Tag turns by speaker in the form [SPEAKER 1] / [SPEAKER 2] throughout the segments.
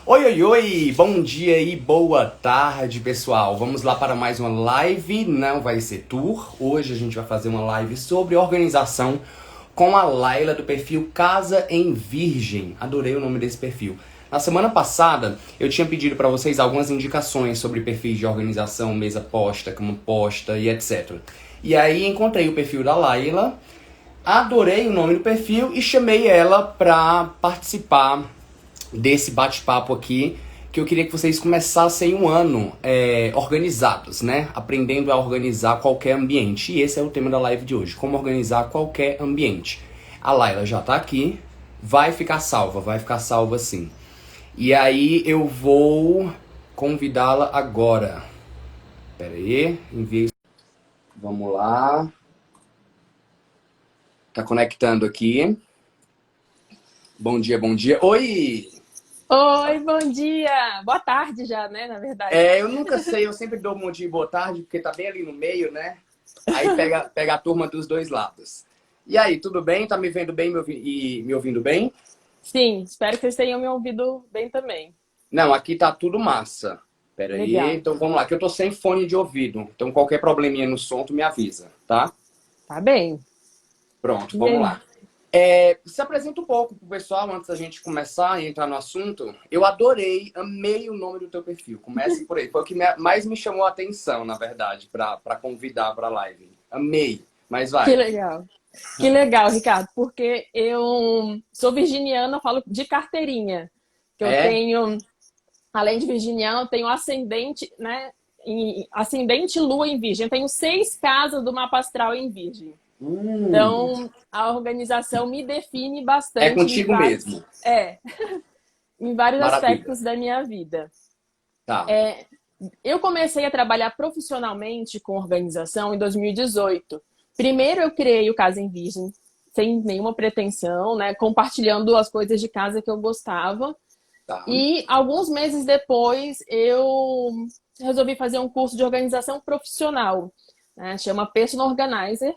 [SPEAKER 1] Oi, oi, oi! Bom dia e boa tarde, pessoal! Vamos lá para mais uma live, não vai ser tour. Hoje a gente vai fazer uma live sobre organização com a Laila do perfil Casa em Virgem. Adorei o nome desse perfil. Na semana passada, eu tinha pedido para vocês algumas indicações sobre perfis de organização, mesa posta, cama posta e etc. E aí encontrei o perfil da Laila, adorei o nome do perfil e chamei ela para participar desse bate-papo aqui, que eu queria que vocês começassem um ano organizados, né? Aprendendo a organizar qualquer ambiente. E esse é o tema da live de hoje, como organizar qualquer ambiente. A Laila já tá aqui, vai ficar salva sim. E aí eu vou convidá-la agora. Pera aí, enviei. Vamos lá. Tá conectando aqui. Bom dia, bom dia. Oi!
[SPEAKER 2] Oi, bom dia! Boa tarde já, né, na verdade.
[SPEAKER 1] Eu nunca sei, eu sempre dou um bom dia e boa tarde, porque tá bem ali no meio, né? Aí pega a turma dos dois lados. E aí, tudo bem? Tá me vendo bem e me ouvindo bem?
[SPEAKER 2] Sim, espero que vocês tenham me ouvido bem também.
[SPEAKER 1] Não, aqui tá tudo massa. Pera aí,
[SPEAKER 2] Legal.
[SPEAKER 1] então vamos lá, que eu tô sem fone de ouvido. Então qualquer probleminha no som, tu me avisa, tá?
[SPEAKER 2] Tá bem.
[SPEAKER 1] Pronto,
[SPEAKER 2] E
[SPEAKER 1] vamos
[SPEAKER 2] aí?
[SPEAKER 1] lá. Se apresenta um pouco pro pessoal antes da gente começar e entrar no assunto. Eu adorei, amei o nome do teu perfil. Comece por aí. Foi o que mais me chamou a atenção, na verdade, pra convidar pra live. Amei, mas
[SPEAKER 2] Que
[SPEAKER 1] vai.
[SPEAKER 2] legal. Que legal, Ricardo, porque eu sou virginiana, eu falo de carteirinha. Que eu
[SPEAKER 1] É?
[SPEAKER 2] tenho, além de virginiana, eu tenho ascendente, né? Ascendente Lua em Virgem. Eu tenho 6 casas do mapa astral em Virgem.
[SPEAKER 1] Hum,
[SPEAKER 2] Então, a organização me define
[SPEAKER 1] é
[SPEAKER 2] bastante
[SPEAKER 1] contigo mesmo.
[SPEAKER 2] é, em vários
[SPEAKER 1] Maravilha.
[SPEAKER 2] aspectos da minha vida.
[SPEAKER 1] Tá.
[SPEAKER 2] Eu comecei a trabalhar profissionalmente com organização em 2018. Primeiro eu criei o Casa em Virgem, sem nenhuma pretensão, né? Compartilhando as coisas de casa que eu gostava.
[SPEAKER 1] Tá.
[SPEAKER 2] E alguns meses depois eu resolvi fazer um curso de organização profissional, né? Chama Personal Organizer.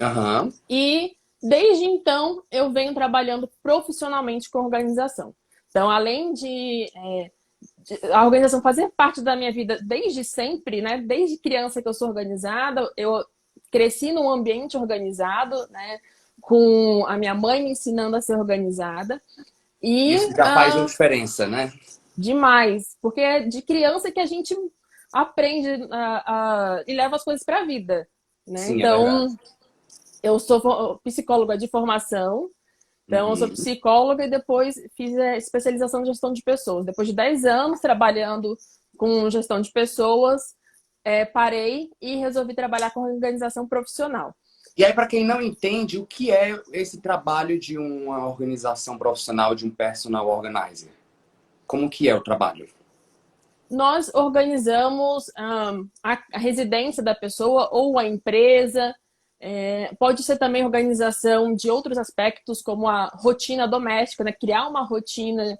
[SPEAKER 1] Aham.
[SPEAKER 2] E desde então eu venho trabalhando profissionalmente com organização. Então, além de a organização fazer parte da minha vida desde sempre, né? Desde criança que eu sou organizada, eu cresci num ambiente organizado, né? Com a minha mãe me ensinando a ser organizada. E
[SPEAKER 1] Isso já faz uma diferença, né?
[SPEAKER 2] demais, porque é de criança que a gente aprende e leva as coisas para a vida, né?
[SPEAKER 1] Sim, é verdade.
[SPEAKER 2] Então, eu sou psicóloga de formação, então eu sou
[SPEAKER 1] Uhum.
[SPEAKER 2] psicóloga e depois fiz a especialização em gestão de pessoas. Depois de 10 anos trabalhando com gestão de pessoas, parei e resolvi trabalhar com organização profissional.
[SPEAKER 1] E aí, para quem não entende, o que é esse trabalho de uma organização profissional, de um personal organizer? Como que é o trabalho?
[SPEAKER 2] Nós organizamos a residência da pessoa ou a empresa. Pode ser também organização de outros aspectos, como a rotina doméstica, né? Criar uma rotina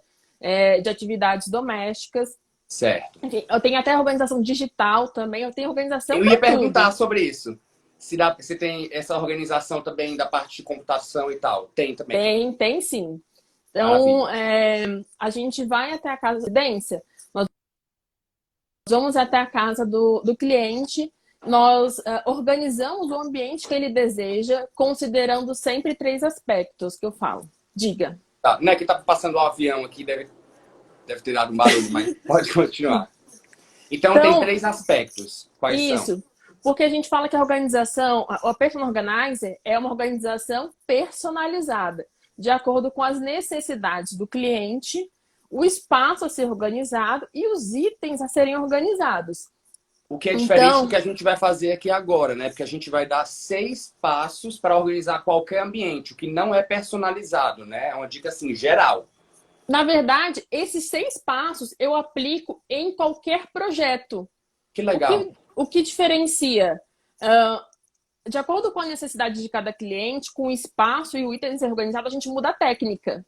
[SPEAKER 2] de atividades domésticas.
[SPEAKER 1] Certo.
[SPEAKER 2] Enfim, eu tenho até organização digital também, eu tenho organização
[SPEAKER 1] Eu ia
[SPEAKER 2] para
[SPEAKER 1] perguntar
[SPEAKER 2] tudo.
[SPEAKER 1] sobre isso. Se tem essa organização também da parte de computação e tal. Tem também.
[SPEAKER 2] Tem sim. Então,
[SPEAKER 1] Maravilha.
[SPEAKER 2] a gente vai até a casa de residência, nós vamos até a casa do cliente, nós organizamos o ambiente que ele deseja, considerando sempre 3 aspectos que eu falo. Diga.
[SPEAKER 1] Tá. Não é que tá passando um avião aqui, deve ter dado um barulho, mas pode continuar. Então tem
[SPEAKER 2] Então,
[SPEAKER 1] 3 aspectos. Quais são?
[SPEAKER 2] isso. Porque a gente fala que a organização, a Personal Organizer é uma organização personalizada, de acordo com as necessidades do cliente, o espaço a ser organizado e os itens a serem organizados.
[SPEAKER 1] O que é diferente do
[SPEAKER 2] Então,
[SPEAKER 1] que a gente vai fazer aqui agora, né? Porque a gente vai dar 6 passos para organizar qualquer ambiente, o que não é personalizado, né? É uma dica assim, geral.
[SPEAKER 2] na verdade, esses 6 passos eu aplico em qualquer projeto.
[SPEAKER 1] Que
[SPEAKER 2] O
[SPEAKER 1] legal.
[SPEAKER 2] que, o que diferencia? Uh, de acordo com a necessidade de cada cliente, com o espaço e o item a ser organizado, a gente muda a técnica.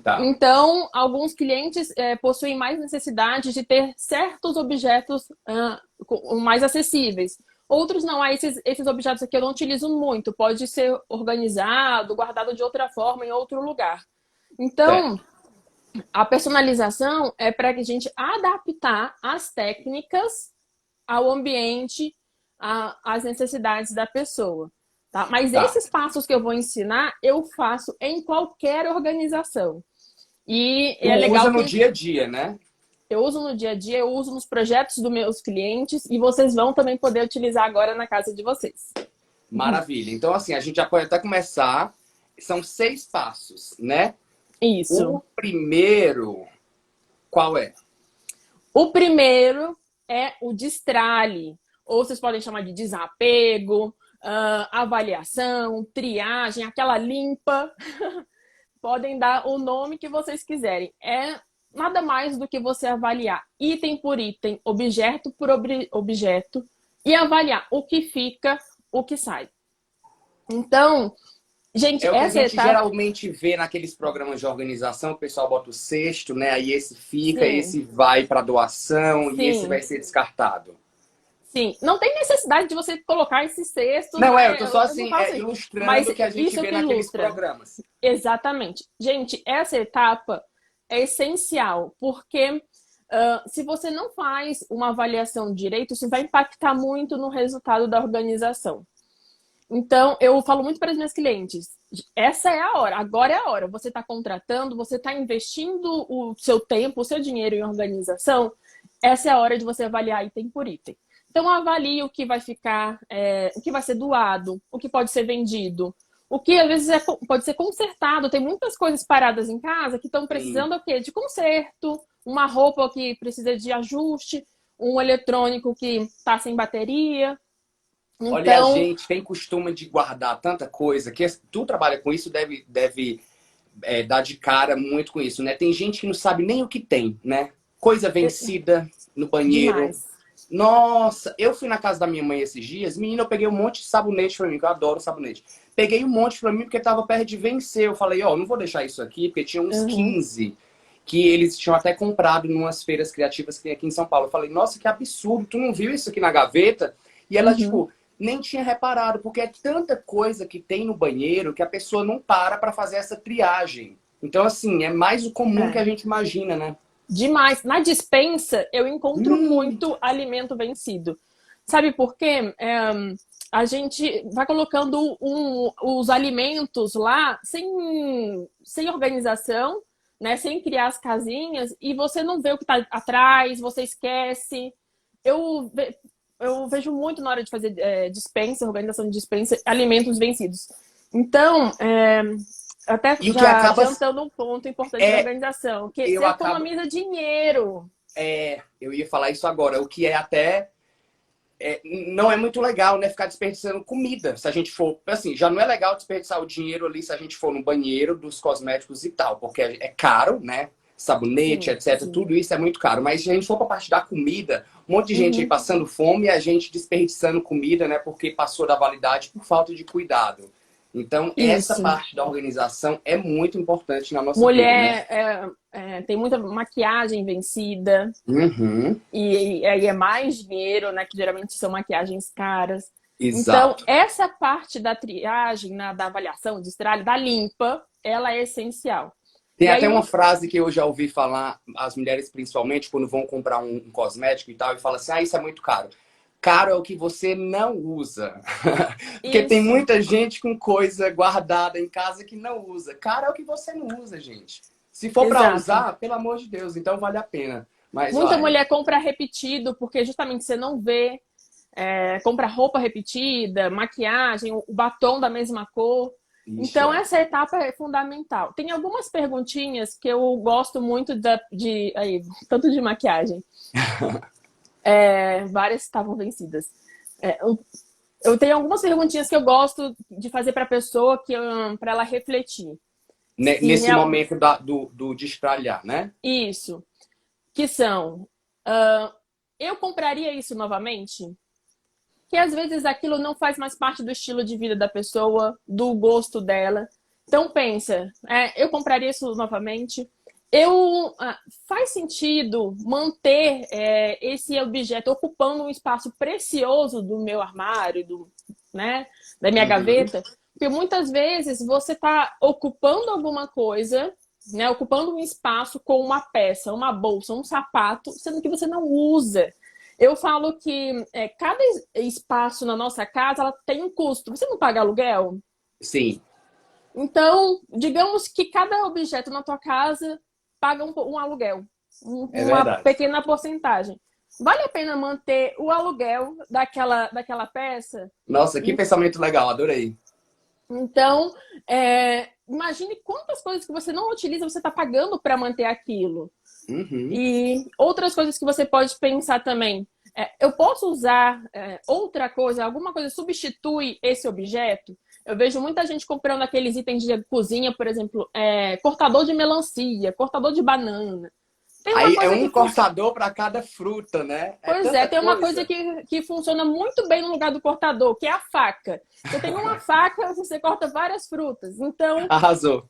[SPEAKER 1] Tá.
[SPEAKER 2] Então, alguns clientes possuem mais necessidade de ter certos objetos mais acessíveis. Outros não, esses objetos aqui eu não utilizo muito, pode ser organizado, guardado de outra forma em outro lugar. Então,
[SPEAKER 1] Certo.
[SPEAKER 2] A personalização é para que a gente adaptar as técnicas ao ambiente, às necessidades da pessoa. Tá? Mas
[SPEAKER 1] Tá.
[SPEAKER 2] esses passos que eu vou ensinar, eu faço em qualquer organização. E
[SPEAKER 1] Tu
[SPEAKER 2] é
[SPEAKER 1] usa
[SPEAKER 2] legal
[SPEAKER 1] no
[SPEAKER 2] que
[SPEAKER 1] dia a dia, né?
[SPEAKER 2] eu uso no dia a dia, eu uso nos projetos dos meus clientes e vocês vão também poder utilizar agora na casa de vocês.
[SPEAKER 1] Maravilha. Então, assim, a gente já pode até começar. São 6 passos, né? O
[SPEAKER 2] Isso.
[SPEAKER 1] primeiro, qual é?
[SPEAKER 2] O primeiro é o destralhe, ou vocês podem chamar de desapego, avaliação, triagem, aquela limpa. Podem dar o nome que vocês quiserem. É nada mais do que você avaliar item por item, objeto por objeto e avaliar o que fica, o que sai. Então, gente,
[SPEAKER 1] É o que a
[SPEAKER 2] essa
[SPEAKER 1] gente
[SPEAKER 2] etapa.
[SPEAKER 1] geralmente vê naqueles programas de organização, o pessoal bota o cesto, né? Aí esse fica,
[SPEAKER 2] Sim,
[SPEAKER 1] esse vai para doação e esse vai
[SPEAKER 2] sim,
[SPEAKER 1] ser descartado.
[SPEAKER 2] sim. Não tem necessidade de você colocar esses cestos,
[SPEAKER 1] Não é, eu
[SPEAKER 2] né?
[SPEAKER 1] tô só
[SPEAKER 2] Eu não
[SPEAKER 1] assim,
[SPEAKER 2] faço isso.
[SPEAKER 1] ilustrando
[SPEAKER 2] Mas
[SPEAKER 1] o que a gente
[SPEAKER 2] isso
[SPEAKER 1] vê
[SPEAKER 2] que
[SPEAKER 1] naqueles
[SPEAKER 2] ilustra.
[SPEAKER 1] programas.
[SPEAKER 2] Exatamente. Gente, essa etapa é essencial, porque se você não faz uma avaliação direito, isso vai impactar muito no resultado da organização. Então, eu falo muito para as minhas clientes: essa é a hora, agora é a hora. Você está contratando, você está investindo o seu tempo, o seu dinheiro em organização, essa é a hora de você avaliar item por item. Então, avalie o que vai ficar, o que vai ser doado, o que pode ser vendido, o que às vezes pode ser consertado. Tem muitas coisas paradas em casa que estão
[SPEAKER 1] Sim.
[SPEAKER 2] precisando o quê? De conserto, uma roupa que precisa de ajuste, um eletrônico que está sem bateria.
[SPEAKER 1] Olha, a
[SPEAKER 2] Então,
[SPEAKER 1] gente tem costume de guardar tanta coisa que tu trabalha com isso, deve dar de cara muito com isso, né? Tem gente que não sabe nem o que tem, né? Coisa vencida no banheiro.
[SPEAKER 2] demais.
[SPEAKER 1] Nossa, eu fui na casa da minha mãe esses dias, menina, eu peguei um monte de sabonete pra mim, que eu adoro sabonete. Peguei um monte pra mim porque tava perto de vencer. Eu falei, ó, não vou deixar isso aqui, porque tinha uns
[SPEAKER 2] Uhum.
[SPEAKER 1] 15 que eles tinham até comprado em umas feiras criativas que tem aqui em São Paulo. Eu falei, nossa, que absurdo, tu não viu isso aqui na gaveta? E ela,
[SPEAKER 2] Uhum.
[SPEAKER 1] tipo, nem tinha reparado, porque é tanta coisa que tem no banheiro que a pessoa não para pra fazer essa triagem. Então, assim, é mais o comum que a
[SPEAKER 2] É.
[SPEAKER 1] gente imagina, né?
[SPEAKER 2] Demais. Na despensa, eu encontro
[SPEAKER 1] Hum,
[SPEAKER 2] muito alimento vencido. Sabe por quê? A gente vai colocando os alimentos lá sem organização, né? Sem criar as casinhas, e você não vê o que está atrás, você esquece. Eu, eu vejo muito na hora de fazer dispensa, organização de dispensa, alimentos vencidos. Então, até
[SPEAKER 1] e o que
[SPEAKER 2] já
[SPEAKER 1] acaba
[SPEAKER 2] adiantando um ponto importante da
[SPEAKER 1] é,
[SPEAKER 2] organização, que
[SPEAKER 1] eu
[SPEAKER 2] você
[SPEAKER 1] acabo,
[SPEAKER 2] economiza dinheiro.
[SPEAKER 1] eu ia falar isso agora, o que é até não é muito legal, né? Ficar desperdiçando comida. Se a gente for, assim, já não é legal desperdiçar o dinheiro ali se a gente for no banheiro dos cosméticos e tal, porque é caro, né? Sabonete,
[SPEAKER 2] Sim,
[SPEAKER 1] etc.
[SPEAKER 2] sim.
[SPEAKER 1] Tudo isso é muito caro. Mas se a gente for para a parte da comida, um monte de gente aí
[SPEAKER 2] Uhum.
[SPEAKER 1] passando fome e a gente desperdiçando comida, né? Porque passou da validade por falta de cuidado. Então, essa
[SPEAKER 2] Isso.
[SPEAKER 1] parte da organização é muito importante na nossa vida, né?
[SPEAKER 2] Mulher tem muita maquiagem vencida,
[SPEAKER 1] Uhum,
[SPEAKER 2] e aí é mais dinheiro, né? Que geralmente são maquiagens caras. Então,
[SPEAKER 1] exato.
[SPEAKER 2] essa parte da triagem, da avaliação de estralho, da limpa, ela é essencial.
[SPEAKER 1] Tem
[SPEAKER 2] E aí,
[SPEAKER 1] até uma frase que eu já ouvi falar, as mulheres principalmente, quando vão comprar um cosmético e tal, e fala assim: ah, isso é muito caro. Caro é o que você não usa. Porque tem
[SPEAKER 2] isso,
[SPEAKER 1] muita gente com coisa guardada em casa que não usa. Caro é o que você não usa, gente. Se for para
[SPEAKER 2] exato.
[SPEAKER 1] usar, pelo amor de Deus, então vale a pena. Mas
[SPEAKER 2] Muita
[SPEAKER 1] olha,
[SPEAKER 2] mulher compra repetido, porque justamente você não vê, compra roupa repetida, maquiagem, o batom da mesma cor.
[SPEAKER 1] isso
[SPEAKER 2] Então,
[SPEAKER 1] é.
[SPEAKER 2] essa etapa é fundamental. Tem algumas perguntinhas que eu gosto muito tanto de maquiagem. Várias estavam vencidas. Eu tenho algumas perguntinhas que eu gosto de fazer para a pessoa, para ela refletir. Se
[SPEAKER 1] Nesse
[SPEAKER 2] real...
[SPEAKER 1] momento do destralhar, né?
[SPEAKER 2] Isso, que são, eu compraria isso novamente? Que às vezes aquilo não faz mais parte do estilo de vida da pessoa, do gosto dela. Então pensa, eu compraria isso novamente? Faz sentido manter esse objeto ocupando um espaço precioso do meu armário, né, da minha
[SPEAKER 1] Uhum.
[SPEAKER 2] gaveta? Porque muitas vezes você está ocupando alguma coisa né, ocupando um espaço com uma peça, uma bolsa, um sapato, sendo que você não usa. Eu falo que cada espaço na nossa casa ela tem um custo. Você não paga aluguel?
[SPEAKER 1] Sim,
[SPEAKER 2] Então, digamos que cada objeto na tua casa paga um aluguel,
[SPEAKER 1] é
[SPEAKER 2] uma
[SPEAKER 1] verdade.
[SPEAKER 2] pequena porcentagem. Vale a pena manter o aluguel daquela peça?
[SPEAKER 1] Nossa, que pensamento legal, adorei.
[SPEAKER 2] Então, imagine quantas coisas que você não utiliza, você está pagando para manter aquilo.
[SPEAKER 1] Uhum.
[SPEAKER 2] E outras coisas que você pode pensar também. Eu posso usar outra coisa, alguma coisa substitui esse objeto? Eu vejo muita gente comprando aqueles itens de cozinha, por exemplo, cortador de melancia, cortador de banana. Tem uma
[SPEAKER 1] Aí é
[SPEAKER 2] coisa
[SPEAKER 1] um
[SPEAKER 2] que
[SPEAKER 1] cortador para cada fruta, né? É
[SPEAKER 2] Pois é,
[SPEAKER 1] tanta
[SPEAKER 2] tem uma coisa
[SPEAKER 1] coisa.
[SPEAKER 2] que funciona muito bem no lugar do cortador, que é a faca. Você tem uma faca, você corta várias frutas.
[SPEAKER 1] Arrasou.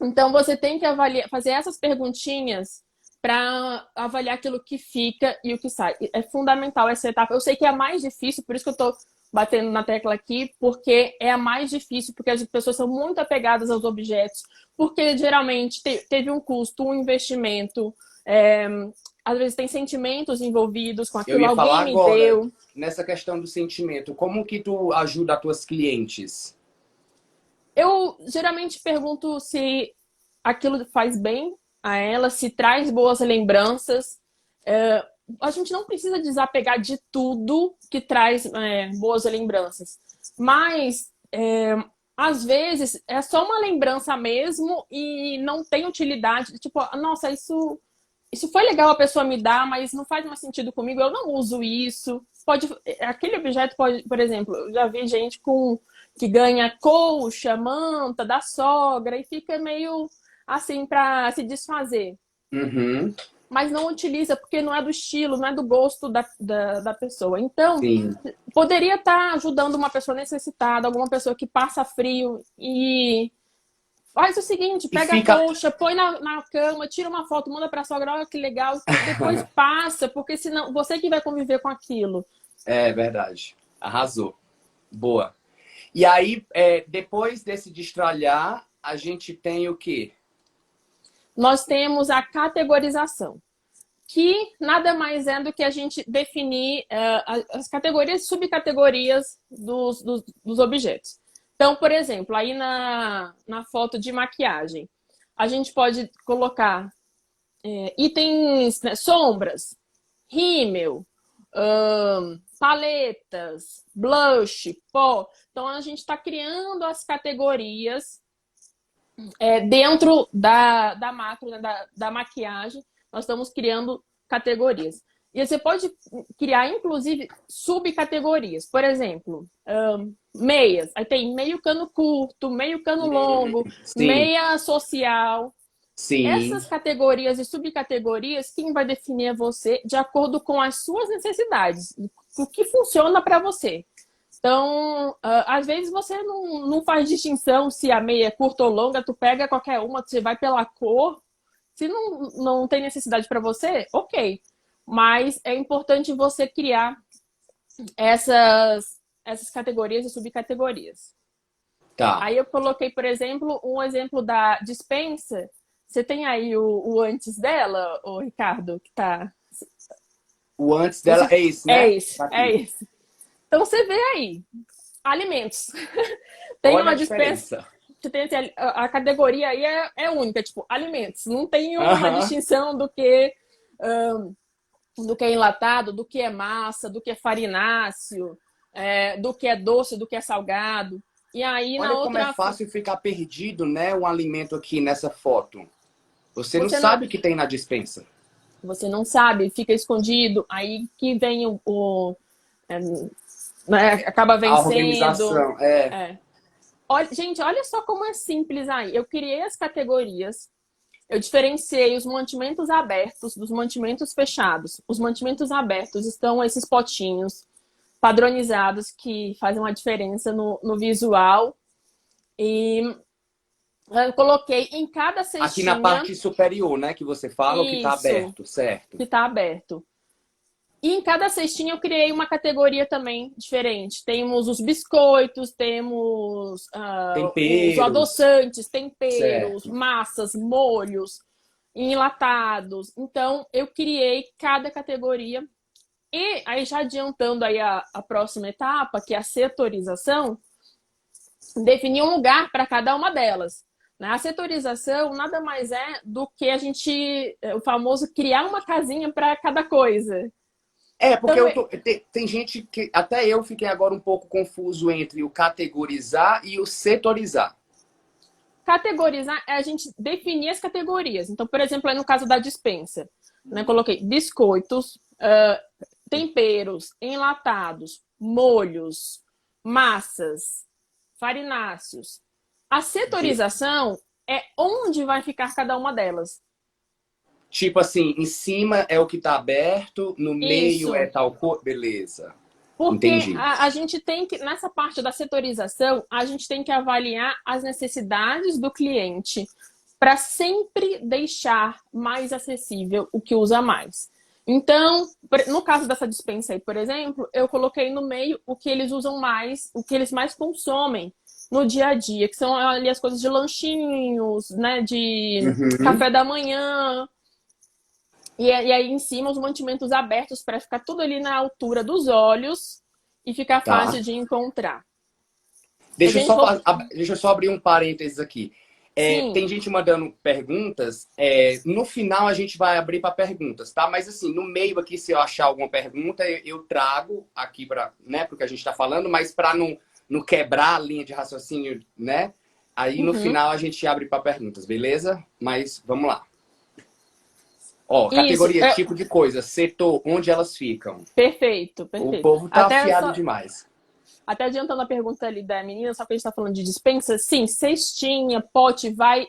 [SPEAKER 2] Então você tem que avaliar, fazer essas perguntinhas para avaliar aquilo que fica e o que sai. É fundamental essa etapa. Eu sei que é a mais difícil, por isso que eu estou batendo na tecla aqui, porque é a mais difícil, porque as pessoas são muito apegadas aos objetos, porque geralmente teve um custo, um investimento, às vezes tem sentimentos envolvidos com
[SPEAKER 1] Eu
[SPEAKER 2] aquilo,
[SPEAKER 1] ia falar
[SPEAKER 2] alguém me
[SPEAKER 1] agora,
[SPEAKER 2] deu.
[SPEAKER 1] nessa questão do sentimento, como que tu ajuda as tuas clientes?
[SPEAKER 2] Eu geralmente pergunto se aquilo faz bem a ela, se traz boas lembranças. A gente não precisa desapegar de tudo que traz boas lembranças, mas às vezes é só uma lembrança mesmo e não tem utilidade. Tipo, nossa, isso foi legal a pessoa me dar, mas não faz mais sentido comigo, eu não uso isso. Aquele objeto pode, por exemplo, eu já vi gente que ganha colcha, manta da sogra e fica meio assim para se desfazer.
[SPEAKER 1] Uhum,
[SPEAKER 2] Mas não utiliza porque não é do estilo, não é do gosto da pessoa. Então,
[SPEAKER 1] sim.
[SPEAKER 2] poderia estar ajudando uma pessoa necessitada, alguma pessoa que passa frio e faz o seguinte,
[SPEAKER 1] E
[SPEAKER 2] pega a
[SPEAKER 1] fica.
[SPEAKER 2] colcha, põe na cama, tira uma foto, manda pra sogra, olha que legal, depois passa, porque senão você que vai conviver com aquilo.
[SPEAKER 1] É verdade. Arrasou. Boa. E aí, depois desse destralhar, a gente tem o quê?
[SPEAKER 2] Nós temos a categorização, que nada mais é do que a gente definir as categorias, subcategorias dos objetos. Então, por exemplo, aí na foto de maquiagem, a gente pode colocar itens, né, sombras, rímel, paletas, blush, pó. Então, a gente está criando as categorias dentro da macro, né, da maquiagem. Nós estamos criando categorias. E você pode criar, inclusive, subcategorias. Por exemplo, meias. Aí tem meio cano curto, meio cano longo,
[SPEAKER 1] Sim,
[SPEAKER 2] meia social.
[SPEAKER 1] sim.
[SPEAKER 2] Essas categorias e subcategorias, quem vai definir é você de acordo com as suas necessidades, o que funciona para você. Então, às vezes você não faz distinção se a meia é curta ou longa, tu pega qualquer uma, você vai pela cor. Se não tem necessidade para você, ok. Mas é importante você criar essas categorias e subcategorias.
[SPEAKER 1] Tá.
[SPEAKER 2] Aí eu coloquei, por exemplo, um exemplo da dispensa. Você tem aí o antes dela, o Ricardo, que tá.
[SPEAKER 1] O antes dela
[SPEAKER 2] Você...
[SPEAKER 1] é esse,
[SPEAKER 2] É
[SPEAKER 1] né?
[SPEAKER 2] esse,
[SPEAKER 1] Tá
[SPEAKER 2] é
[SPEAKER 1] aqui.
[SPEAKER 2] esse. Então você vê aí, alimentos. Tem
[SPEAKER 1] Olha a
[SPEAKER 2] uma dispensa.
[SPEAKER 1] diferença.
[SPEAKER 2] Você tem assim, a categoria aí é única, tipo, alimentos. Não tem uma
[SPEAKER 1] Aham.
[SPEAKER 2] distinção do que é enlatado, do que é massa, do que é farináceo, do que é doce, do que é salgado. E aí na
[SPEAKER 1] Olha como é
[SPEAKER 2] outra
[SPEAKER 1] fácil ficar perdido, né? Um alimento aqui nessa foto. Você não
[SPEAKER 2] você não,
[SPEAKER 1] sabe o que tem na dispensa.
[SPEAKER 2] você não sabe, fica escondido. Aí que vem é, né, acaba
[SPEAKER 1] A
[SPEAKER 2] vencendo.
[SPEAKER 1] organização, é.
[SPEAKER 2] É. Olha, gente, olha só como é simples aí. Eu criei as categorias, eu diferenciei os mantimentos abertos dos mantimentos fechados. Os mantimentos abertos estão esses potinhos padronizados que fazem uma diferença no visual. E eu coloquei em cada
[SPEAKER 1] Aqui na
[SPEAKER 2] cestinha
[SPEAKER 1] parte superior, né? Que você fala, o que tá
[SPEAKER 2] isso
[SPEAKER 1] aberto, certo?
[SPEAKER 2] que está aberto. E em cada cestinha eu criei uma categoria também diferente. Temos os biscoitos, temos os
[SPEAKER 1] Temperos,
[SPEAKER 2] adoçantes, temperos,
[SPEAKER 1] certo.
[SPEAKER 2] massas, molhos, enlatados. Então, eu criei cada categoria. E aí, já adiantando aí a próxima etapa, que é a setorização, definir um lugar para cada uma delas. Né? A setorização nada mais é do que a gente, o famoso criar uma casinha para cada coisa.
[SPEAKER 1] É, porque
[SPEAKER 2] Então,
[SPEAKER 1] tem gente que. Até eu fiquei agora um pouco confuso entre o categorizar e o setorizar.
[SPEAKER 2] categorizar é a gente definir as categorias. Então, por exemplo, aí no caso da dispensa, né, coloquei biscoitos, temperos, enlatados, molhos, massas, farináceos. A setorização é onde vai ficar cada uma delas.
[SPEAKER 1] Tipo assim, em cima é o que tá aberto, no meio é
[SPEAKER 2] Isso.
[SPEAKER 1] tal coisa. Beleza.
[SPEAKER 2] Porque
[SPEAKER 1] Entendi.
[SPEAKER 2] a gente tem que, nessa parte da setorização, a gente tem que avaliar as necessidades do cliente para sempre deixar mais acessível o que usa mais. Então, no caso dessa dispensa aí, por exemplo, eu coloquei no meio o que eles usam mais, o que eles mais consomem no dia a dia, que são ali as coisas de lanchinhos, né, de
[SPEAKER 1] Uhum.
[SPEAKER 2] café da manhã, e aí em cima os mantimentos abertos para ficar tudo ali na altura dos olhos e ficar
[SPEAKER 1] Tá.
[SPEAKER 2] fácil de encontrar. A
[SPEAKER 1] Deixa eu
[SPEAKER 2] gente
[SPEAKER 1] só,
[SPEAKER 2] vou...
[SPEAKER 1] deixa eu só abrir um parênteses aqui. Tem
[SPEAKER 2] Sim.
[SPEAKER 1] gente mandando perguntas. No final a gente vai abrir para perguntas, tá? Mas assim, no meio aqui, se eu achar alguma pergunta, eu trago aqui para, né, porque a gente está falando, mas para não quebrar a linha de raciocínio, né? Aí no
[SPEAKER 2] Uhum.
[SPEAKER 1] final a gente abre para perguntas, beleza? Mas vamos lá. Ó,
[SPEAKER 2] Isso,
[SPEAKER 1] categoria, tipo de coisa, setor, onde elas ficam.
[SPEAKER 2] perfeito,
[SPEAKER 1] O
[SPEAKER 2] perfeito.
[SPEAKER 1] povo tá afiado demais.
[SPEAKER 2] Até adiantando a pergunta ali da menina, só que a gente está falando de dispensa, sim, cestinha, pote, vai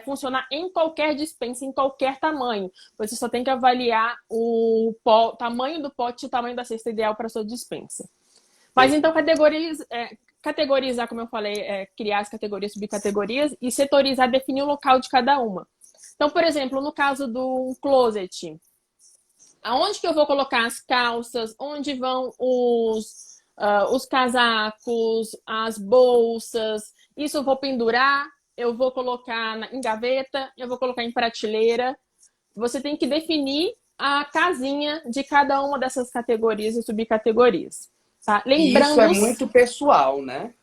[SPEAKER 2] funcionar em qualquer dispensa, em qualquer tamanho. Você só tem que avaliar o tamanho do pote e o tamanho da cesta ideal para sua dispensa. Mas então,
[SPEAKER 1] Perfeito.
[SPEAKER 2] categorizar, como eu falei, criar as categorias, subcategorias e setorizar, definir o local de cada uma. Então, por exemplo, no caso do closet, aonde que eu vou colocar as calças, onde vão os casacos, as bolsas, isso eu vou pendurar, eu vou colocar em gaveta, eu vou colocar em prateleira. Você tem que definir a casinha de cada uma dessas categorias e subcategorias. Tá?
[SPEAKER 1] E isso é
[SPEAKER 2] Lembrando,
[SPEAKER 1] muito pessoal, né?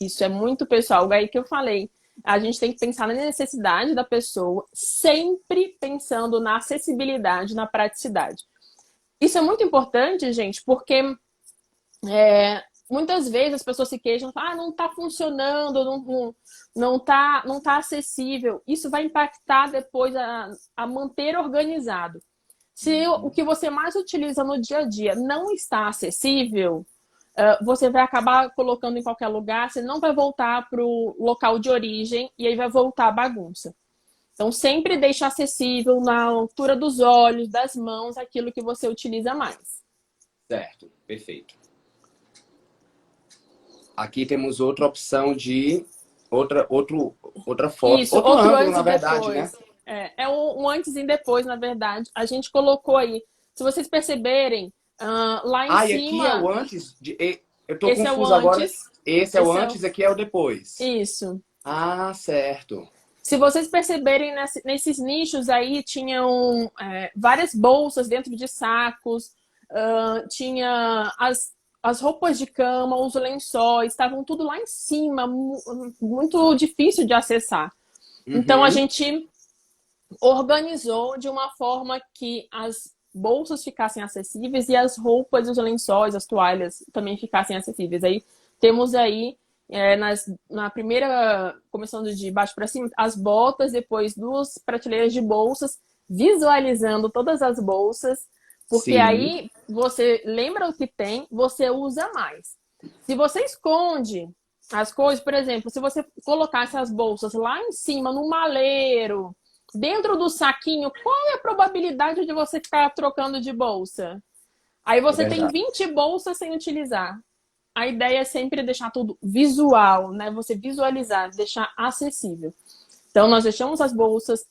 [SPEAKER 2] isso é muito pessoal, aí que eu falei. A gente tem que pensar na necessidade da pessoa, sempre pensando na acessibilidade, na praticidade. Isso é muito importante, gente, porque muitas vezes as pessoas se queixam, não está funcionando, não tá acessível. Isso vai impactar depois a manter organizado. Se o que você mais utiliza no dia a dia não está acessível, você vai acabar colocando em qualquer lugar, você não vai voltar para o local de origem e aí vai voltar a bagunça. Então, sempre deixe acessível na altura dos olhos, das mãos, aquilo que você utiliza mais.
[SPEAKER 1] Certo, perfeito. Aqui temos outra opção de outra foto,
[SPEAKER 2] Isso,
[SPEAKER 1] outro
[SPEAKER 2] outro
[SPEAKER 1] ângulo,
[SPEAKER 2] antes
[SPEAKER 1] na
[SPEAKER 2] e
[SPEAKER 1] verdade, né?
[SPEAKER 2] depois. É um antes e depois, na verdade. A gente colocou aí. Se vocês perceberem, lá em
[SPEAKER 1] E aqui é o
[SPEAKER 2] cima,
[SPEAKER 1] antes de. Eu tô
[SPEAKER 2] esse é o
[SPEAKER 1] confuso agora.
[SPEAKER 2] antes,
[SPEAKER 1] Esse é o
[SPEAKER 2] esse é o...
[SPEAKER 1] antes, aqui é o depois.
[SPEAKER 2] Isso.
[SPEAKER 1] Ah, certo.
[SPEAKER 2] Se vocês perceberem, nesses nichos aí, tinham várias bolsas dentro de sacos, tinha as roupas de cama, os lençóis, estavam tudo lá em cima, muito difícil de acessar. Então, a
[SPEAKER 1] Uhum.
[SPEAKER 2] gente organizou de uma forma que as bolsas ficassem acessíveis e as roupas, os lençóis, as toalhas também ficassem acessíveis. Aí temos aí na primeira, começando de baixo para cima, as botas, depois duas prateleiras de bolsas, visualizando todas as bolsas, porque
[SPEAKER 1] Sim,
[SPEAKER 2] aí você lembra o que tem, você usa mais. Se você esconde as coisas, por exemplo, se você colocasse as bolsas lá em cima, no maleiro, dentro do saquinho, qual é a probabilidade de você ficar trocando de bolsa? Aí
[SPEAKER 1] é
[SPEAKER 2] você tem
[SPEAKER 1] verdade.
[SPEAKER 2] 20 bolsas sem utilizar. A ideia é sempre deixar tudo visual, né? Você visualizar, deixar acessível. Então, nós deixamos as bolsas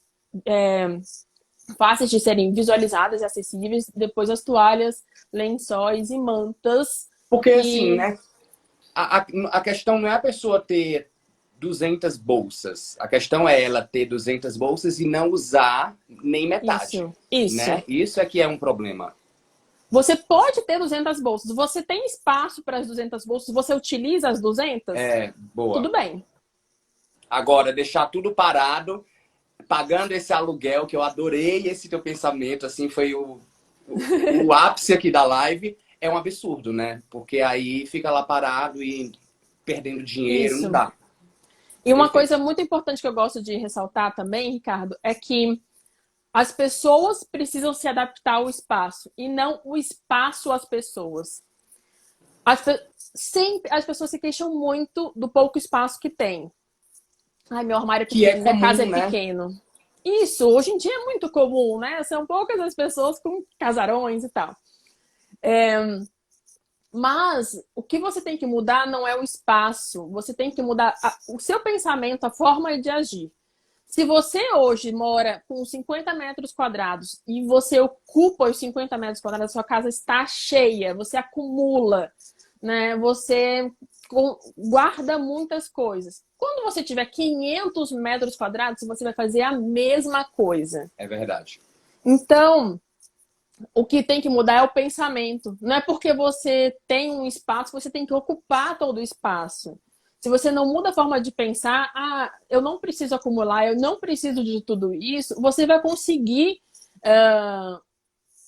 [SPEAKER 2] fáceis de serem visualizadas e acessíveis. Depois as toalhas, lençóis e mantas.
[SPEAKER 1] Porque assim,
[SPEAKER 2] E
[SPEAKER 1] né? A questão não é a pessoa ter 200 bolsas. A questão é ela ter 200 bolsas e não usar nem metade,
[SPEAKER 2] isso.
[SPEAKER 1] né? Isso é que é um problema.
[SPEAKER 2] Você pode ter 200 bolsas. Você tem espaço para as 200 bolsas? Você utiliza as 200?
[SPEAKER 1] É, boa.
[SPEAKER 2] Tudo bem.
[SPEAKER 1] Agora, deixar tudo parado, pagando esse aluguel, que eu adorei esse teu pensamento, assim, foi o ápice aqui da live, é um absurdo, né? Porque aí fica lá parado e perdendo dinheiro, não
[SPEAKER 2] Isso.
[SPEAKER 1] dá.
[SPEAKER 2] E uma
[SPEAKER 1] Perfeito.
[SPEAKER 2] coisa muito importante que eu gosto de ressaltar também, Ricardo, é que as pessoas precisam se adaptar ao espaço e não o espaço às pessoas. Sempre as pessoas se queixam muito do pouco espaço que tem. Ai, meu armário é
[SPEAKER 1] Que é
[SPEAKER 2] pequeno, minha casa
[SPEAKER 1] comum,
[SPEAKER 2] é
[SPEAKER 1] né?
[SPEAKER 2] pequeno. Isso, hoje em dia é muito comum, né? São poucas as pessoas com casarões e tal. Mas o que você tem que mudar não é o espaço, você tem que mudar o seu pensamento, a forma de agir. Se você hoje mora com 50 metros quadrados e você ocupa os 50 metros quadrados, sua casa está cheia, você acumula, né? Você guarda muitas coisas. Quando você tiver 500 metros quadrados, você vai fazer a mesma coisa.
[SPEAKER 1] É verdade.
[SPEAKER 2] Então, o que tem que mudar é o pensamento. Não é porque você tem um espaço, você tem que ocupar todo o espaço. Se você não muda a forma de pensar, eu não preciso acumular, eu não preciso de tudo isso, você vai conseguir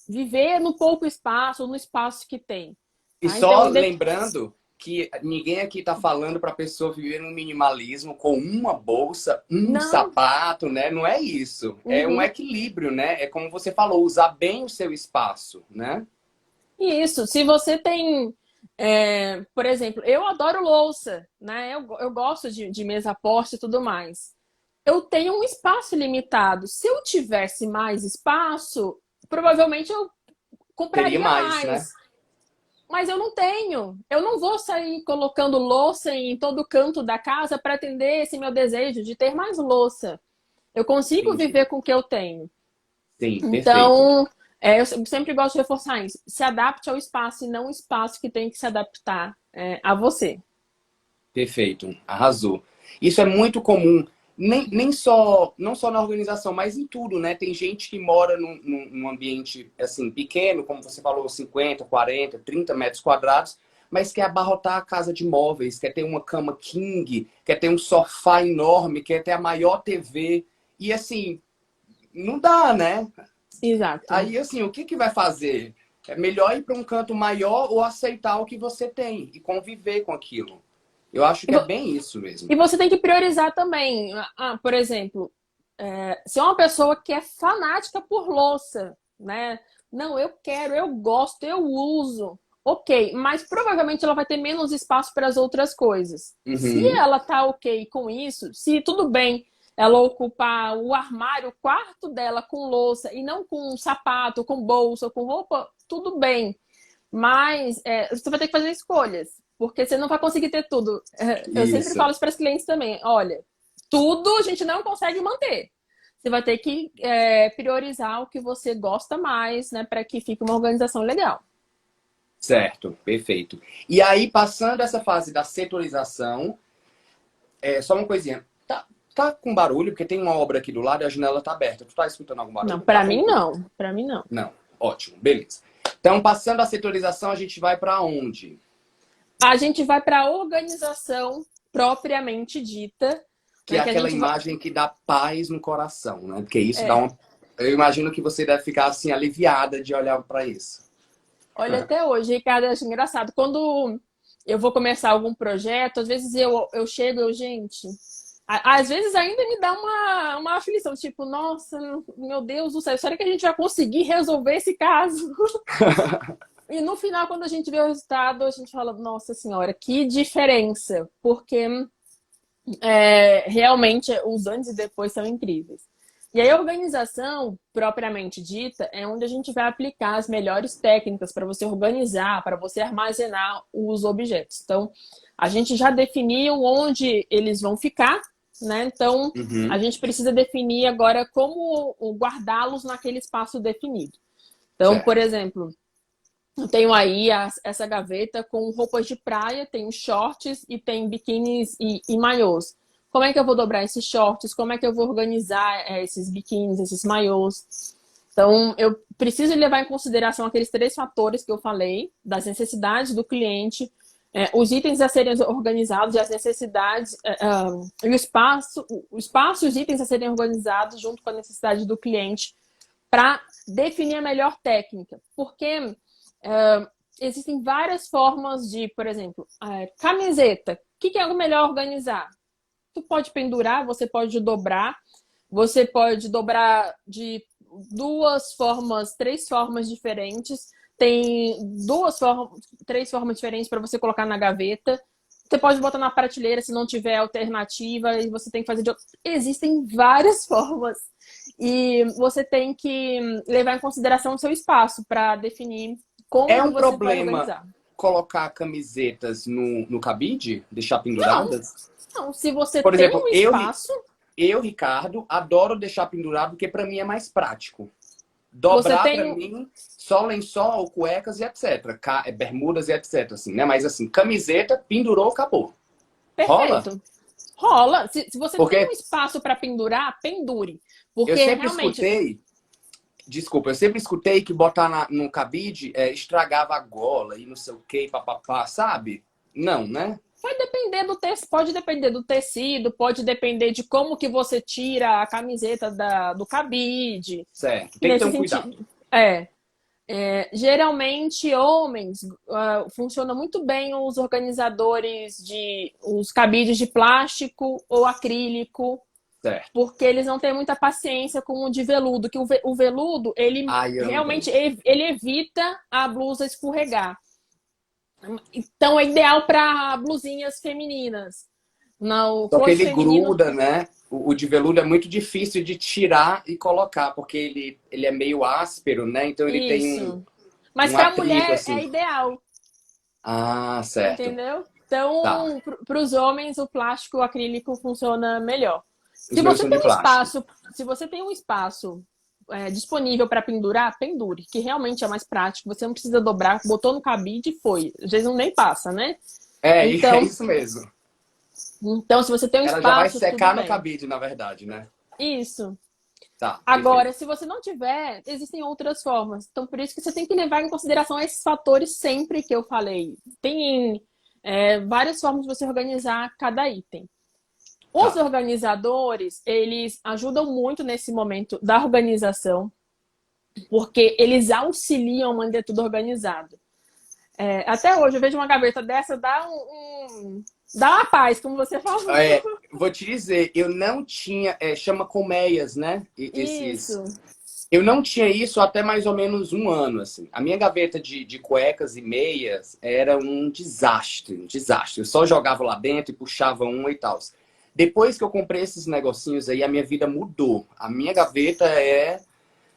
[SPEAKER 2] viver no pouco espaço, no espaço que tem.
[SPEAKER 1] E
[SPEAKER 2] Tá?
[SPEAKER 1] só
[SPEAKER 2] Então,
[SPEAKER 1] lembrando que ninguém aqui está falando para a pessoa viver no minimalismo com uma bolsa, um
[SPEAKER 2] não.
[SPEAKER 1] sapato, né? Não é isso. É um
[SPEAKER 2] Uhum.
[SPEAKER 1] equilíbrio, né? É como você falou, usar bem o seu espaço, né?
[SPEAKER 2] Isso. Se você tem, por exemplo, eu adoro louça, né? Eu gosto de mesa posta e tudo mais. Eu tenho um espaço limitado. Se eu tivesse mais espaço, provavelmente eu
[SPEAKER 1] Teria
[SPEAKER 2] compraria
[SPEAKER 1] mais, né?
[SPEAKER 2] mais. Mas eu não tenho. Eu não vou sair colocando louça em todo canto da casa para atender esse meu desejo de ter mais louça. Eu consigo
[SPEAKER 1] Entendi.
[SPEAKER 2] viver com o que eu tenho.
[SPEAKER 1] Sim, perfeito.
[SPEAKER 2] Então, eu sempre gosto de reforçar isso. Se adapte ao espaço e não o espaço que tem que se adaptar a você.
[SPEAKER 1] Perfeito. Arrasou. Isso é muito comum. Nem só, não só na organização, mas em tudo, né? Tem gente que mora num ambiente assim pequeno, como você falou, 50, 40, 30 metros quadrados, mas quer abarrotar a casa de móveis, quer ter uma cama king, quer ter um sofá enorme, quer ter a maior TV. E assim, não dá, né?
[SPEAKER 2] Exato.
[SPEAKER 1] Aí assim, o que que vai fazer? É melhor ir para um canto maior ou aceitar o que você tem e conviver com aquilo. Eu acho
[SPEAKER 2] E,
[SPEAKER 1] que é
[SPEAKER 2] vo-
[SPEAKER 1] bem isso mesmo.
[SPEAKER 2] e você tem que priorizar também. Por exemplo, se é uma pessoa que é fanática por louça, né? Não, eu quero, eu gosto, eu uso. Ok, mas provavelmente ela vai ter menos espaço para as outras coisas. Se
[SPEAKER 1] Uhum.
[SPEAKER 2] ela tá ok com isso, se tudo bem ela ocupar o armário, o quarto dela com louça e não com sapato, com bolsa, com roupa, tudo bem. Mas você vai ter que fazer escolhas, porque você não vai conseguir ter tudo. Eu sempre
[SPEAKER 1] Isso.
[SPEAKER 2] falo isso para os clientes também. Olha, tudo a gente não consegue manter. Você vai ter que priorizar o que você gosta mais, né, para que fique uma organização legal.
[SPEAKER 1] Certo, perfeito. E aí, passando essa fase da setorização, só uma coisinha. Tá com barulho, porque tem uma obra aqui do lado e a janela tá aberta. Tu tá escutando algum
[SPEAKER 2] Não,
[SPEAKER 1] barulho? Tá
[SPEAKER 2] para mim
[SPEAKER 1] tranquilo?
[SPEAKER 2] não. Para mim não.
[SPEAKER 1] Não. Ótimo, beleza. Então, passando a setorização, a gente vai para onde?
[SPEAKER 2] A gente vai para a organização propriamente dita,
[SPEAKER 1] Que é
[SPEAKER 2] né, que a
[SPEAKER 1] aquela
[SPEAKER 2] gente vai.
[SPEAKER 1] imagem que dá paz no coração, né? Porque isso dá uma. Eu imagino que você deve ficar assim aliviada de olhar para isso.
[SPEAKER 2] Olha, até hoje, Ricardo, eu acho engraçado. Quando eu vou começar algum projeto, às vezes eu chego, gente. Às vezes ainda me dá uma aflição, tipo, nossa, meu Deus do céu, será que a gente vai conseguir resolver esse caso? E no final, quando a gente vê o resultado, a gente fala, nossa senhora, que diferença, porque realmente os antes e depois são incríveis. E aí, a organização, propriamente dita, é onde a gente vai aplicar as melhores técnicas para você organizar, para você armazenar os objetos. Então, a gente já definiu onde eles vão ficar, né? Então, a
[SPEAKER 1] Uhum.
[SPEAKER 2] gente precisa definir agora como guardá-los naquele espaço definido. Então, por
[SPEAKER 1] Certo.
[SPEAKER 2] exemplo, eu tenho aí essa gaveta com roupas de praia, tem shorts e tem biquínis e maiôs. Como é que eu vou dobrar esses shorts? Como é que eu vou organizar esses biquínis, esses maiôs? Então, eu preciso levar em consideração aqueles três fatores que eu falei, das necessidades do cliente, os itens a serem organizados e as necessidades, e o espaço e os itens a serem organizados junto com a necessidade do cliente para definir a melhor técnica. Porque existem várias formas de, por exemplo, camiseta. O que é o melhor organizar? Tu pode pendurar, você pode dobrar, você pode dobrar de duas formas, três formas diferentes. Tem três formas diferentes para você colocar na gaveta. Você pode botar na prateleira se não tiver alternativa e você tem que fazer de outro. Existem várias formas e você tem que levar em consideração o seu espaço para definir como
[SPEAKER 1] É
[SPEAKER 2] que
[SPEAKER 1] um
[SPEAKER 2] você vai
[SPEAKER 1] problema
[SPEAKER 2] organizar.
[SPEAKER 1] colocar camisetas no cabide? Deixar
[SPEAKER 2] Não,
[SPEAKER 1] penduradas?
[SPEAKER 2] não. Se você
[SPEAKER 1] Por
[SPEAKER 2] tem
[SPEAKER 1] exemplo,
[SPEAKER 2] um espaço,
[SPEAKER 1] Ricardo, adoro deixar pendurado porque para mim é mais prático.
[SPEAKER 2] você
[SPEAKER 1] Dobrar para
[SPEAKER 2] tem.
[SPEAKER 1] mim só lençol, cuecas e etc. Bermudas e etc. Assim, né? Mas assim, camiseta, pendurou, acabou. Rola?
[SPEAKER 2] Perfeito. Rola. Se você tem um
[SPEAKER 1] Porque
[SPEAKER 2] espaço para pendurar, pendure.
[SPEAKER 1] eu
[SPEAKER 2] Porque
[SPEAKER 1] sempre
[SPEAKER 2] realmente
[SPEAKER 1] escutei, desculpa, eu sempre escutei que botar no cabide estragava a gola e não sei o que, papapá, sabe? Não, né?
[SPEAKER 2] vai depender do tecido, pode depender do tecido, pode depender de como que você tira a camiseta do cabide.
[SPEAKER 1] Certo. Tem que ter
[SPEAKER 2] Nesse
[SPEAKER 1] um cuidado.
[SPEAKER 2] sentido. Geralmente homens funciona muito bem os organizadores de os cabides de plástico ou acrílico,
[SPEAKER 1] Certo.
[SPEAKER 2] porque eles não têm muita paciência com o de veludo, que o veludo ele
[SPEAKER 1] Ai, eu não
[SPEAKER 2] realmente
[SPEAKER 1] tenho.
[SPEAKER 2] ele evita a blusa escorregar. Então é ideal para blusinhas femininas. No
[SPEAKER 1] Só que
[SPEAKER 2] rosto
[SPEAKER 1] ele
[SPEAKER 2] feminino,
[SPEAKER 1] gruda, né? O de veludo é muito difícil de tirar e colocar, porque ele é meio áspero, né? Então ele tem
[SPEAKER 2] isso. Mas
[SPEAKER 1] um
[SPEAKER 2] para
[SPEAKER 1] atrito,
[SPEAKER 2] mulher
[SPEAKER 1] assim.
[SPEAKER 2] é ideal,
[SPEAKER 1] Ah, certo.
[SPEAKER 2] entendeu?
[SPEAKER 1] Tá.
[SPEAKER 2] Então, para os homens, o plástico o acrílico funciona melhor.
[SPEAKER 1] Os
[SPEAKER 2] Se
[SPEAKER 1] meus
[SPEAKER 2] você
[SPEAKER 1] são de
[SPEAKER 2] tem um
[SPEAKER 1] plástico.
[SPEAKER 2] espaço, se você tem um espaço disponível para pendurar, pendure, que realmente é mais prático. Você não precisa dobrar, botou no cabide e foi. Às vezes não nem passa, né?
[SPEAKER 1] É
[SPEAKER 2] Então,
[SPEAKER 1] isso mesmo.
[SPEAKER 2] se você tem um
[SPEAKER 1] Ela já vai
[SPEAKER 2] espaço, tudo
[SPEAKER 1] secar no
[SPEAKER 2] bem.
[SPEAKER 1] cabide, na verdade, né?
[SPEAKER 2] Isso.
[SPEAKER 1] Tá,
[SPEAKER 2] Agora,
[SPEAKER 1] perfeito.
[SPEAKER 2] se você não tiver, existem outras formas. Então, por isso que você tem que levar em consideração esses fatores sempre que eu falei. Tem várias formas de você organizar cada item. Os
[SPEAKER 1] Tá.
[SPEAKER 2] organizadores, eles ajudam muito nesse momento da organização, porque eles auxiliam a manter tudo organizado. Até hoje, eu vejo uma gaveta dessa, dá uma paz, como você falou.
[SPEAKER 1] Vou te dizer, eu não tinha. Chama colmeias, né? Esses.
[SPEAKER 2] Isso.
[SPEAKER 1] Eu não tinha isso até mais ou menos um ano, assim. A minha gaveta de cuecas e meias era um desastre, um desastre. Eu só jogava lá dentro e puxava uma e tal. Depois que eu comprei esses negocinhos aí, a minha vida mudou. A minha gaveta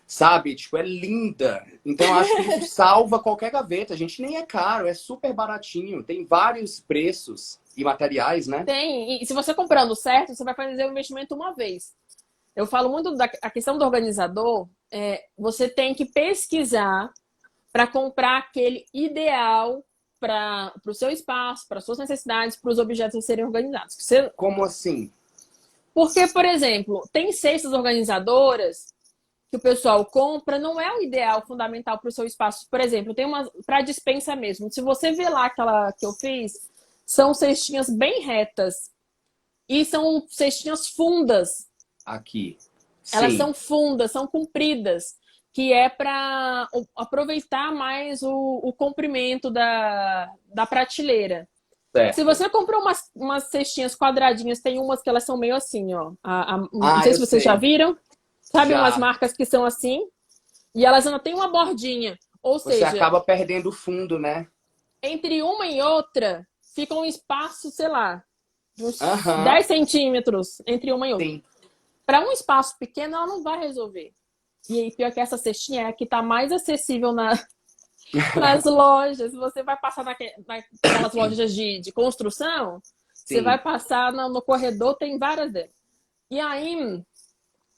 [SPEAKER 1] sabe, tipo, é linda. Então, eu acho que isso salva qualquer gaveta. A gente nem é caro, é super baratinho. Tem vários preços e materiais, né?
[SPEAKER 2] Tem. E se você comprando certo, você vai fazer o investimento uma vez. Eu falo muito da a questão do organizador. Você tem que pesquisar para comprar aquele ideal para o seu espaço, para suas necessidades, para os objetos a serem organizados.
[SPEAKER 1] Como assim?
[SPEAKER 2] Porque, por exemplo, tem cestas organizadoras que o pessoal compra, não é o ideal fundamental para o seu espaço. Por exemplo, tem uma para dispensa mesmo. Se você ver lá aquela que eu fiz, são cestinhas bem retas e são cestinhas fundas.
[SPEAKER 1] Aqui.
[SPEAKER 2] Elas
[SPEAKER 1] Sim,
[SPEAKER 2] são fundas, são compridas, que é para aproveitar mais o comprimento da prateleira. Se
[SPEAKER 1] certo.
[SPEAKER 2] você comprou umas cestinhas quadradinhas, tem umas que elas são meio assim, ó. Não
[SPEAKER 1] Ah,
[SPEAKER 2] sei
[SPEAKER 1] eu
[SPEAKER 2] se vocês já
[SPEAKER 1] sei.
[SPEAKER 2] viram. Sabe umas
[SPEAKER 1] Já.
[SPEAKER 2] marcas que são assim? E elas ainda têm uma bordinha. Ou
[SPEAKER 1] Você
[SPEAKER 2] seja,
[SPEAKER 1] acaba perdendo o fundo, né?
[SPEAKER 2] entre uma e outra, fica um espaço, sei lá, de uns
[SPEAKER 1] Aham,
[SPEAKER 2] 10 centímetros entre uma e outra.
[SPEAKER 1] sim.
[SPEAKER 2] Para um espaço pequeno, ela não vai resolver. E aí, pior que essa cestinha é a que está mais acessível nas lojas. Você vai passar naquelas lojas de construção, Você vai
[SPEAKER 1] Sim.
[SPEAKER 2] passar no corredor, tem várias delas. E aí,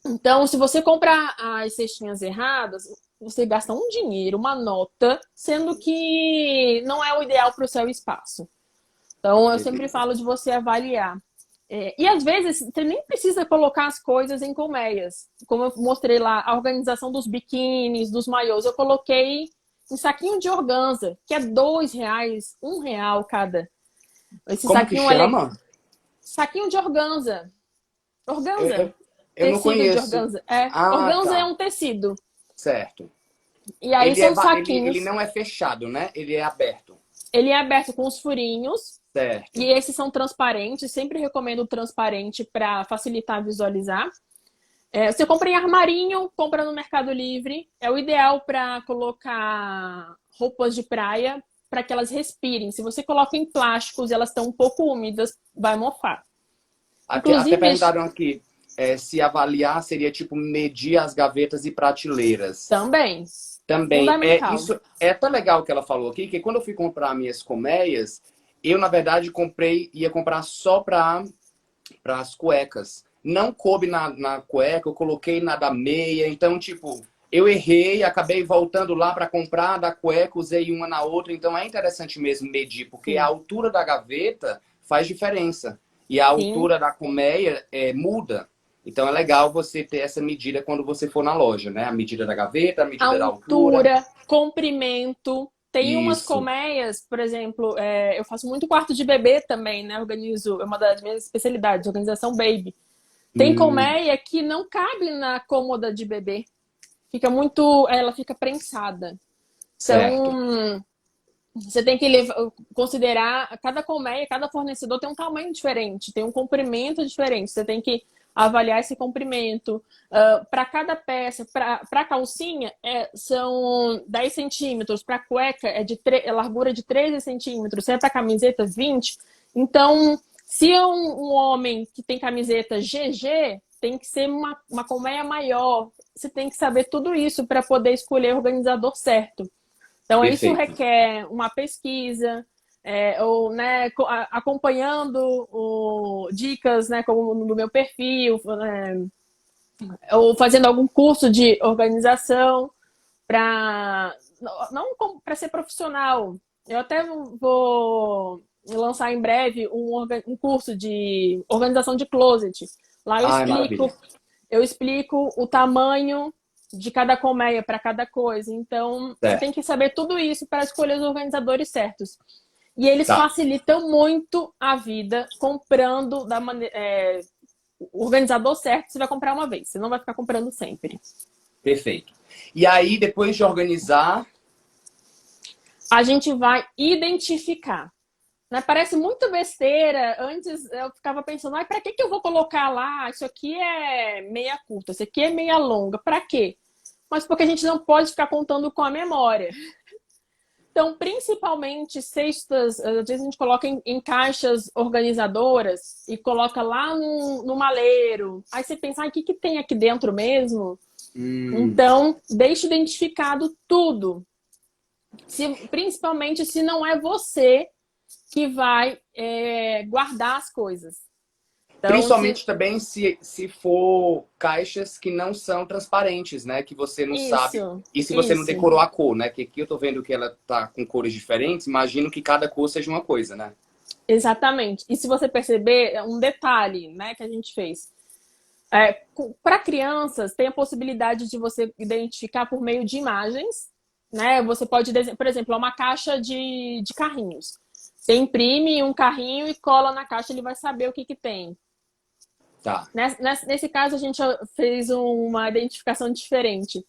[SPEAKER 2] então, se você comprar as cestinhas erradas, você gasta um dinheiro, uma nota, sendo que não é o ideal para o seu espaço. Então, eu sempre
[SPEAKER 1] Perfeito.
[SPEAKER 2] falo de você avaliar. E às vezes você nem precisa colocar as coisas em colmeias. Como eu mostrei lá, a organização dos biquínis, dos maiôs, eu coloquei em saquinho de organza, que é R$ 2, R$ 1 cada. Esse
[SPEAKER 1] Como que
[SPEAKER 2] saquinho é
[SPEAKER 1] chama?
[SPEAKER 2] saquinho de organza.
[SPEAKER 1] Eu,
[SPEAKER 2] Organza.
[SPEAKER 1] eu, eu não
[SPEAKER 2] Tecido de
[SPEAKER 1] conheço.
[SPEAKER 2] organza. É,
[SPEAKER 1] Ah,
[SPEAKER 2] organza é
[SPEAKER 1] tá.
[SPEAKER 2] um tecido.
[SPEAKER 1] Certo.
[SPEAKER 2] E aí são
[SPEAKER 1] Ele
[SPEAKER 2] saquinhos.
[SPEAKER 1] não é fechado, né? Ele é aberto.
[SPEAKER 2] Ele é aberto com os furinhos. E
[SPEAKER 1] Certo.
[SPEAKER 2] esses são transparentes. Sempre recomendo o transparente para facilitar visualizar. Você compra em armarinho, compra no Mercado Livre. É o ideal para colocar roupas de praia para que elas respirem. Se você coloca em plásticos e elas estão um pouco úmidas, vai mofar.
[SPEAKER 1] Até
[SPEAKER 2] Inclusive,
[SPEAKER 1] perguntaram aqui se avaliar seria tipo medir as gavetas e prateleiras.
[SPEAKER 2] também,
[SPEAKER 1] Também,
[SPEAKER 2] fundamental.
[SPEAKER 1] isso é tão legal que ela falou aqui, que quando eu fui comprar minhas colmeias, eu, na verdade, ia comprar só para as cuecas. Não coube na cueca, eu coloquei na da meia, então, tipo, eu errei, acabei voltando lá para comprar da cueca, usei uma na outra, então é interessante mesmo medir, porque a
[SPEAKER 2] Sim,
[SPEAKER 1] altura da gaveta faz diferença. E a
[SPEAKER 2] sim.
[SPEAKER 1] altura da colmeia muda. Então é legal você ter essa medida quando você for na loja, né? A medida da gaveta, a medida da altura.
[SPEAKER 2] Altura, comprimento. Tem umas
[SPEAKER 1] Isso.
[SPEAKER 2] colmeias, por exemplo, eu faço muito quarto de bebê também, né? Organizo, é uma das minhas especialidades, organização baby. Tem
[SPEAKER 1] Hum,
[SPEAKER 2] colmeia que não cabe na cômoda de bebê. Fica muito, ela fica prensada.
[SPEAKER 1] certo.
[SPEAKER 2] Então, você tem que considerar, cada colmeia, cada fornecedor tem um tamanho diferente, tem um comprimento diferente. Você tem que avaliar esse comprimento. Para cada peça, para a calcinha, são 10 centímetros. Para a cueca, é largura de 13 centímetros. Se é para camiseta, 20. Então, se é um homem que tem camiseta GG, tem que ser uma colmeia maior. Você tem que saber tudo isso para poder escolher o organizador certo. Então, isso
[SPEAKER 1] Perfeito.
[SPEAKER 2] requer uma pesquisa, ou né, acompanhando dicas, né, como no meu perfil, ou fazendo algum curso de organização para não para ser profissional. Eu até vou lançar em breve um curso de organização de closet. Lá
[SPEAKER 1] Ai, maravilha.
[SPEAKER 2] eu explico o tamanho de cada colmeia para cada coisa. Então, você tem
[SPEAKER 1] Certo.
[SPEAKER 2] que saber tudo isso para escolher os organizadores certos. E eles
[SPEAKER 1] Tá.
[SPEAKER 2] facilitam muito a vida comprando o organizador certo. Você vai comprar uma vez, você não vai ficar comprando sempre.
[SPEAKER 1] Perfeito. E aí, depois de organizar,
[SPEAKER 2] A gente vai identificar. Né? Parece muito besteira. Antes eu ficava pensando, para que eu vou colocar lá? Isso aqui é meia curta, isso aqui é meia longa. Para quê? Mas porque a gente não pode ficar contando com a memória. Então, principalmente cestas, às vezes a gente coloca em caixas organizadoras e coloca lá no maleiro. Aí você pensa, o que tem aqui dentro mesmo?
[SPEAKER 1] hum,
[SPEAKER 2] Então, deixe identificado tudo. Principalmente se não é você que vai guardar as coisas. Então,
[SPEAKER 1] principalmente também se for caixas que não são transparentes, né? Que você não sabe.
[SPEAKER 2] isso,
[SPEAKER 1] E se você não
[SPEAKER 2] isso,
[SPEAKER 1] decorou a cor, né? Que aqui eu tô vendo que ela tá com cores diferentes, imagino que cada cor seja uma coisa, né?
[SPEAKER 2] exatamente. E se você perceber, um detalhe, né, que a gente fez. Para crianças, tem a possibilidade de você identificar por meio de imagens, né? Você pode, por exemplo, uma caixa de carrinhos. Você imprime um carrinho e cola na caixa, ele vai saber o que tem.
[SPEAKER 1] Tá.
[SPEAKER 2] Nesse caso, a gente fez uma identificação diferente.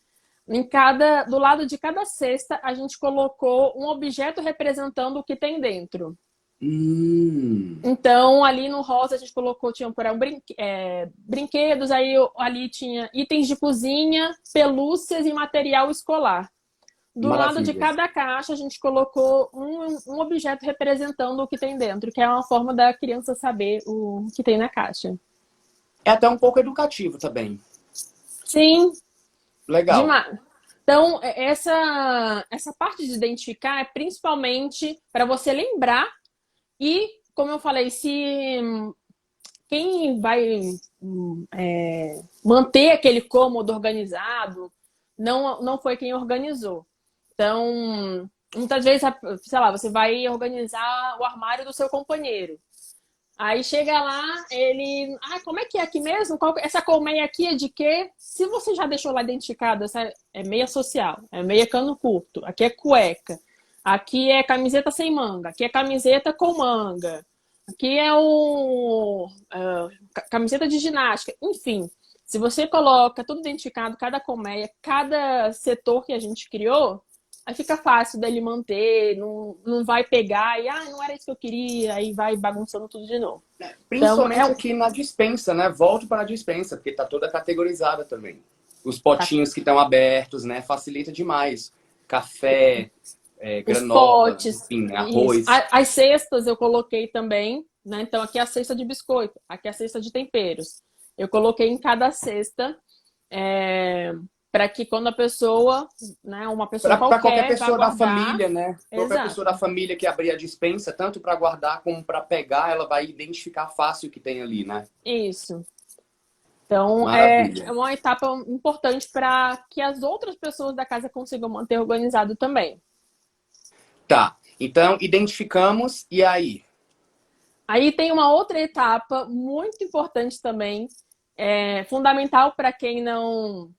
[SPEAKER 2] Do lado de cada cesta, a gente colocou um objeto representando o que tem dentro.
[SPEAKER 1] Hum,
[SPEAKER 2] Então, ali no rosa, a gente colocou, tinha por aí brinquedos, aí ali tinha itens de cozinha, pelúcias e material escolar. Do lado de
[SPEAKER 1] maravilha.
[SPEAKER 2] cada caixa, a gente colocou um objeto representando o que tem dentro, que é uma forma da criança saber o que tem na caixa.
[SPEAKER 1] É até um pouco educativo também.
[SPEAKER 2] Sim,
[SPEAKER 1] Legal.
[SPEAKER 2] demais. Então, essa parte de identificar é principalmente para você lembrar e como eu falei, se quem vai manter aquele cômodo organizado não foi quem organizou. Então, muitas vezes, sei lá, você vai organizar o armário do seu companheiro. Aí chega lá, ele... Ah, como é que é aqui mesmo? Essa colmeia aqui é de quê? Se você já deixou lá identificado, essa é meia social, é meia cano curto, aqui é cueca, aqui é camiseta sem manga, aqui é camiseta com manga, aqui é camiseta de ginástica, enfim. Se você coloca tudo identificado, cada colmeia, cada setor que a gente criou, aí fica fácil dele manter, não vai pegar e, não era isso que eu queria, aí vai bagunçando tudo de novo.
[SPEAKER 1] Principalmente
[SPEAKER 2] Então,
[SPEAKER 1] aqui na dispensa, né? Volto para a dispensa, porque tá toda categorizada também. Os potinhos que estão abertos, né? Facilita demais. Café,
[SPEAKER 2] os
[SPEAKER 1] granola,
[SPEAKER 2] potes,
[SPEAKER 1] enfim,
[SPEAKER 2] isso.
[SPEAKER 1] arroz.
[SPEAKER 2] As cestas eu coloquei também, né? Então aqui é a cesta de biscoito, aqui é a cesta de temperos. Eu coloquei em cada cesta, para que quando a pessoa, né, uma pessoa
[SPEAKER 1] Para qualquer
[SPEAKER 2] qualquer vá
[SPEAKER 1] pessoa da
[SPEAKER 2] guardar.
[SPEAKER 1] família, né? Qualquer pessoa da
[SPEAKER 2] Exato.
[SPEAKER 1] família que abrir a dispensa, tanto para guardar como para pegar, ela vai identificar fácil o que tem ali, né?
[SPEAKER 2] Isso. Então, é
[SPEAKER 1] Maravilha.
[SPEAKER 2] uma etapa importante para que as outras pessoas da casa consigam manter organizado também.
[SPEAKER 1] Tá. Então, identificamos, e aí?
[SPEAKER 2] Aí tem uma outra etapa muito importante também, fundamental para quem não.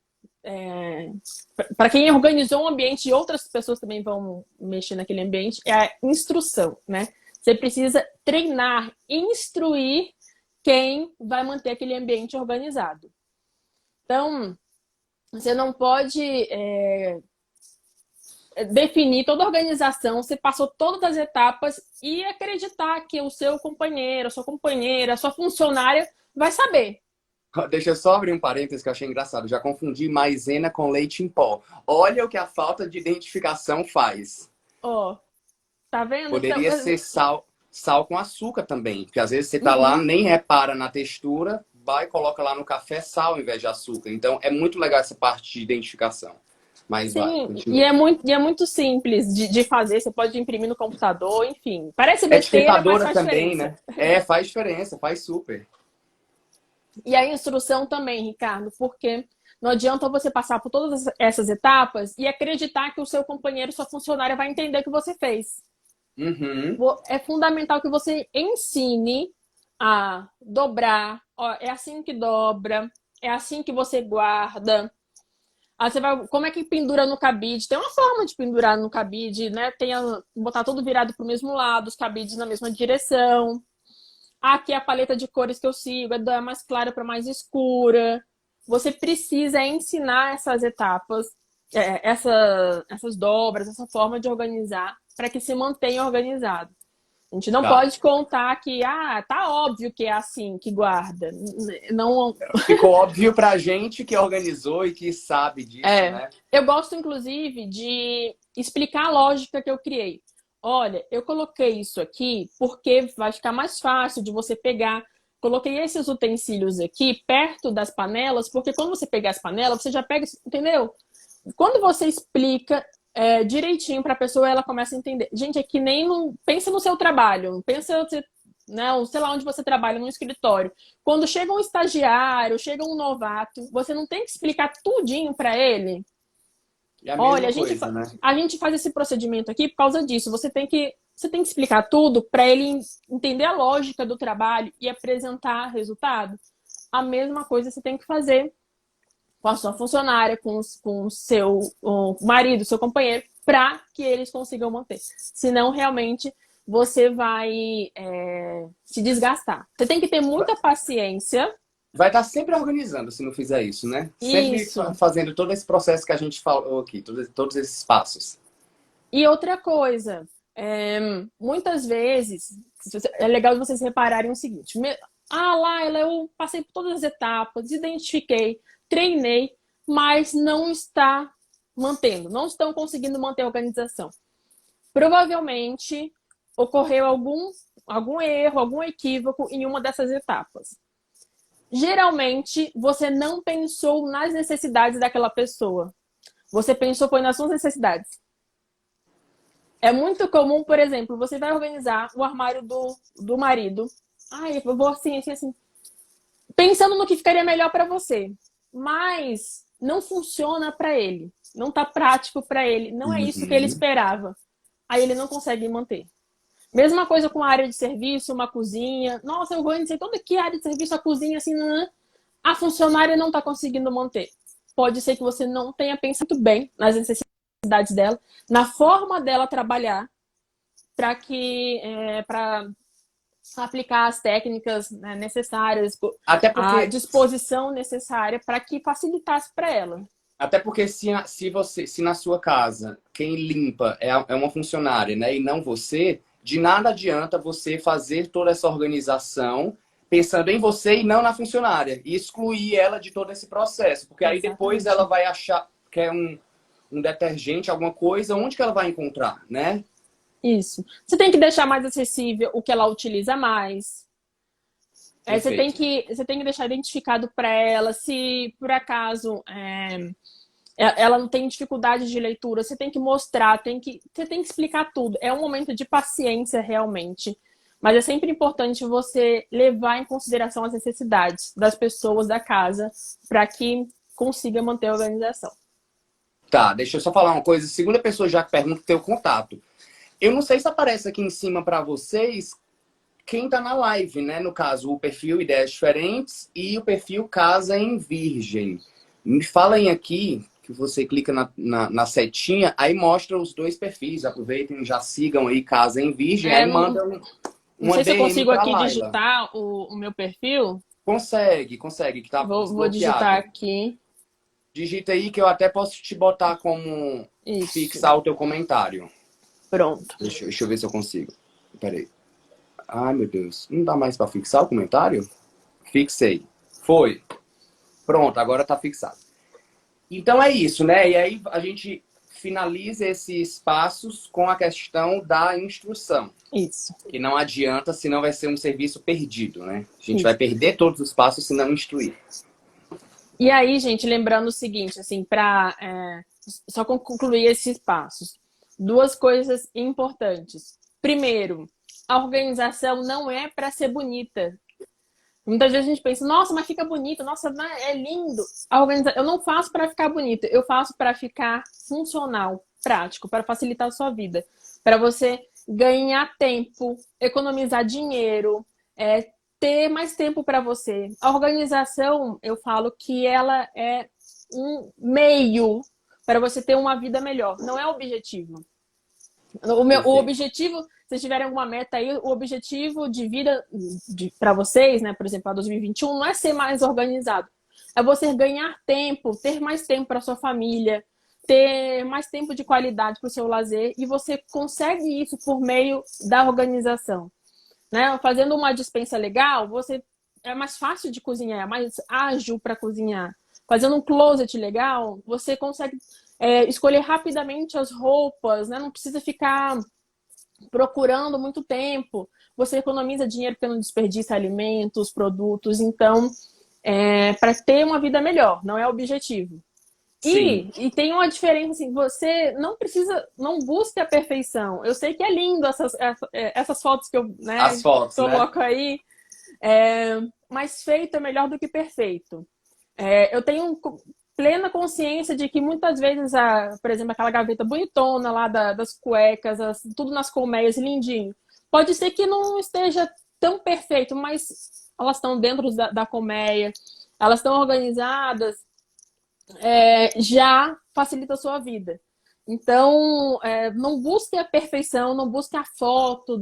[SPEAKER 2] Para quem organizou um ambiente e outras pessoas também vão mexer naquele ambiente, é a instrução, né? Você precisa treinar, instruir quem vai manter aquele ambiente organizado. Então, você não pode definir toda a organização, você passou todas as etapas e acreditar que o seu companheiro, a sua companheira, a sua funcionária vai saber.
[SPEAKER 1] Deixa eu só abrir um parênteses que eu achei engraçado. Já confundi maisena com leite em pó. Olha o que a falta de identificação faz.
[SPEAKER 2] Ó, tá vendo? Então,
[SPEAKER 1] Poderia ser sal com açúcar também. Porque às vezes você tá lá,
[SPEAKER 2] uhum.
[SPEAKER 1] nem repara na textura, vai e coloca lá no café sal ao invés de açúcar. Então é muito legal essa parte de identificação. Mas vai,
[SPEAKER 2] Sim,
[SPEAKER 1] continua.
[SPEAKER 2] e é muito simples de fazer. Você pode imprimir no computador, enfim. Parece besteira, mas
[SPEAKER 1] Etiquetadora
[SPEAKER 2] faz
[SPEAKER 1] também,
[SPEAKER 2] diferença.
[SPEAKER 1] né? Faz diferença, faz super.
[SPEAKER 2] E a instrução também, Ricardo, porque não adianta você passar por todas essas etapas e acreditar que o seu companheiro, sua funcionária vai entender o que você fez.
[SPEAKER 1] Uhum.
[SPEAKER 2] É fundamental que você ensine a dobrar. Ó, é assim que dobra, é assim que você guarda. Aí você vai, como é que pendura no cabide? Tem uma forma de pendurar no cabide, né? Botar tudo virado para o mesmo lado, os cabides na mesma direção. Aqui é a paleta de cores que eu sigo, é da mais clara para mais escura. Você precisa ensinar essas etapas, essas dobras, essa forma de organizar, para que se mantenha organizado. A gente não
[SPEAKER 1] Tá.
[SPEAKER 2] pode contar que, tá óbvio que é assim que guarda. Não,
[SPEAKER 1] Ficou óbvio pra gente que organizou e que sabe disso, né?
[SPEAKER 2] eu gosto, inclusive, de explicar a lógica que eu criei. Olha, eu coloquei isso aqui porque vai ficar mais fácil de você pegar. Coloquei esses utensílios aqui perto das panelas, porque quando você pegar as panelas, você já pega, entendeu? Quando você explica direitinho para a pessoa, ela começa a entender. Gente, é que nem pensa no seu trabalho, pensa, né, sei lá onde você trabalha, no escritório. Quando chega um estagiário, chega um novato, você não tem que explicar tudinho para ele.
[SPEAKER 1] É a
[SPEAKER 2] Olha,
[SPEAKER 1] mesma coisa, né?
[SPEAKER 2] a gente faz esse procedimento aqui por causa disso. Você tem que explicar tudo para ele entender a lógica do trabalho e apresentar resultado. A mesma coisa você tem que fazer com a sua funcionária, com o seu marido, seu companheiro, para que eles consigam manter. Senão, realmente, você vai se desgastar. Você tem que ter muita paciência.
[SPEAKER 1] Vai estar sempre organizando se não fizer isso, né? Sempre
[SPEAKER 2] Isso.
[SPEAKER 1] fazendo todo esse processo que a gente falou aqui, todos esses passos.
[SPEAKER 2] E outra coisa, muitas vezes, é legal vocês repararem o seguinte. Laila, eu passei por todas as etapas, identifiquei, treinei, mas não está mantendo, não estão conseguindo manter a organização. Provavelmente ocorreu algum erro, algum equívoco em uma dessas etapas. Geralmente, você não pensou nas necessidades daquela pessoa. Você pensou foi nas suas necessidades. É muito comum, por exemplo, você vai organizar o armário do marido. Ai, eu vou assim, assim, assim. Pensando no que ficaria melhor para você. Mas não funciona para ele. Não tá prático para ele. Não é isso que ele
[SPEAKER 1] Uhum.
[SPEAKER 2] esperava. Aí ele não consegue manter. Mesma coisa com a área de serviço, uma cozinha. Nossa, eu organizei toda aqui a área de serviço, a cozinha, assim, a funcionária não está conseguindo manter. Pode ser que você não tenha pensado bem nas necessidades dela, na forma dela trabalhar, para aplicar as técnicas, né, necessárias,
[SPEAKER 1] Até
[SPEAKER 2] a
[SPEAKER 1] porque
[SPEAKER 2] disposição necessária para que facilitasse para ela.
[SPEAKER 1] Até porque se na sua casa quem limpa é uma funcionária, né, e não você, de nada adianta você fazer toda essa organização pensando em você e não na funcionária e excluir ela de todo esse processo, porque aí depois ela
[SPEAKER 2] Exatamente.
[SPEAKER 1] vai achar que é um detergente, alguma coisa, onde que ela vai encontrar, né?
[SPEAKER 2] Isso. Você tem que deixar mais acessível o que ela utiliza mais.
[SPEAKER 1] Perfeito.
[SPEAKER 2] Você tem que deixar identificado para ela se por acaso ela não tem dificuldade de leitura, você tem que mostrar, você tem que explicar tudo. É um momento de paciência realmente. Mas é sempre importante você levar em consideração as necessidades das pessoas da casa para que consiga manter a organização.
[SPEAKER 1] Tá, deixa eu só falar uma coisa. Segunda pessoa já que pergunta o teu contato. Eu não sei se aparece aqui em cima para vocês quem tá na live, né? No caso, o perfil Ideias Diferentes e o perfil Casa em Virgem. Me falem aqui, que você clica na setinha, aí mostra os dois perfis. Aproveitem, já sigam aí Casa em Virgem, aí
[SPEAKER 2] Não,
[SPEAKER 1] mandam
[SPEAKER 2] não
[SPEAKER 1] uma
[SPEAKER 2] sei se eu
[SPEAKER 1] DM
[SPEAKER 2] consigo
[SPEAKER 1] pra
[SPEAKER 2] aqui
[SPEAKER 1] Laila.
[SPEAKER 2] digitar o meu perfil.
[SPEAKER 1] Consegue, que tá
[SPEAKER 2] Vou digitar
[SPEAKER 1] desbloqueado.
[SPEAKER 2] aqui.
[SPEAKER 1] Digita aí que eu até posso te botar como
[SPEAKER 2] Isso.
[SPEAKER 1] fixar o teu comentário.
[SPEAKER 2] Pronto.
[SPEAKER 1] Deixa eu ver se eu consigo. Peraí. Ai, meu Deus. Não dá mais pra fixar o comentário? Fixei. Foi. Pronto, agora tá fixado. Então é isso, né? E aí a gente finaliza esses passos com a questão da instrução.
[SPEAKER 2] Isso.
[SPEAKER 1] Que não adianta, senão vai ser um serviço perdido, né? A gente vai
[SPEAKER 2] Isso.
[SPEAKER 1] perder todos os passos se não instruir.
[SPEAKER 2] E aí, gente, lembrando o seguinte, assim, para só concluir esses passos. Duas coisas importantes. Primeiro, a organização não é para ser bonita. Muitas vezes a gente pensa, nossa, mas fica bonito, nossa, é lindo. Eu não faço para ficar bonito, eu faço para ficar funcional, prático, para facilitar a sua vida, para você ganhar tempo, economizar dinheiro, ter mais tempo para você. A organização, eu falo que ela é um meio para você ter uma vida melhor, não é o objetivo. O
[SPEAKER 1] Perfeito.
[SPEAKER 2] objetivo, se vocês tiverem alguma meta aí, o objetivo de vida para vocês, né, por exemplo, a 2021, não é ser mais organizado. É você ganhar tempo, ter mais tempo para sua família, ter mais tempo de qualidade para o seu lazer, e você consegue isso por meio da organização. Né? Fazendo uma despensa legal, você é mais fácil de cozinhar, é mais ágil para cozinhar. Fazendo um closet legal, você consegue escolher rapidamente as roupas, né? Não precisa ficar procurando muito tempo. Você economiza dinheiro porque não desperdiça alimentos, produtos. Então, para ter uma vida melhor, não é o objetivo.
[SPEAKER 1] Sim,
[SPEAKER 2] E tem uma diferença assim, você não precisa, não busca a perfeição. Eu sei que é lindo essas fotos que eu,
[SPEAKER 1] as
[SPEAKER 2] né,
[SPEAKER 1] fotos, né?
[SPEAKER 2] coloco aí, mas feito é melhor do que perfeito. Eu tenho plena consciência de que muitas vezes, por exemplo, aquela gaveta bonitona lá das cuecas, tudo nas colmeias, lindinho. Pode ser que não esteja tão perfeito, mas elas estão dentro da colmeia, elas estão organizadas, já facilita a sua vida. Então, não busque a perfeição, não busque a foto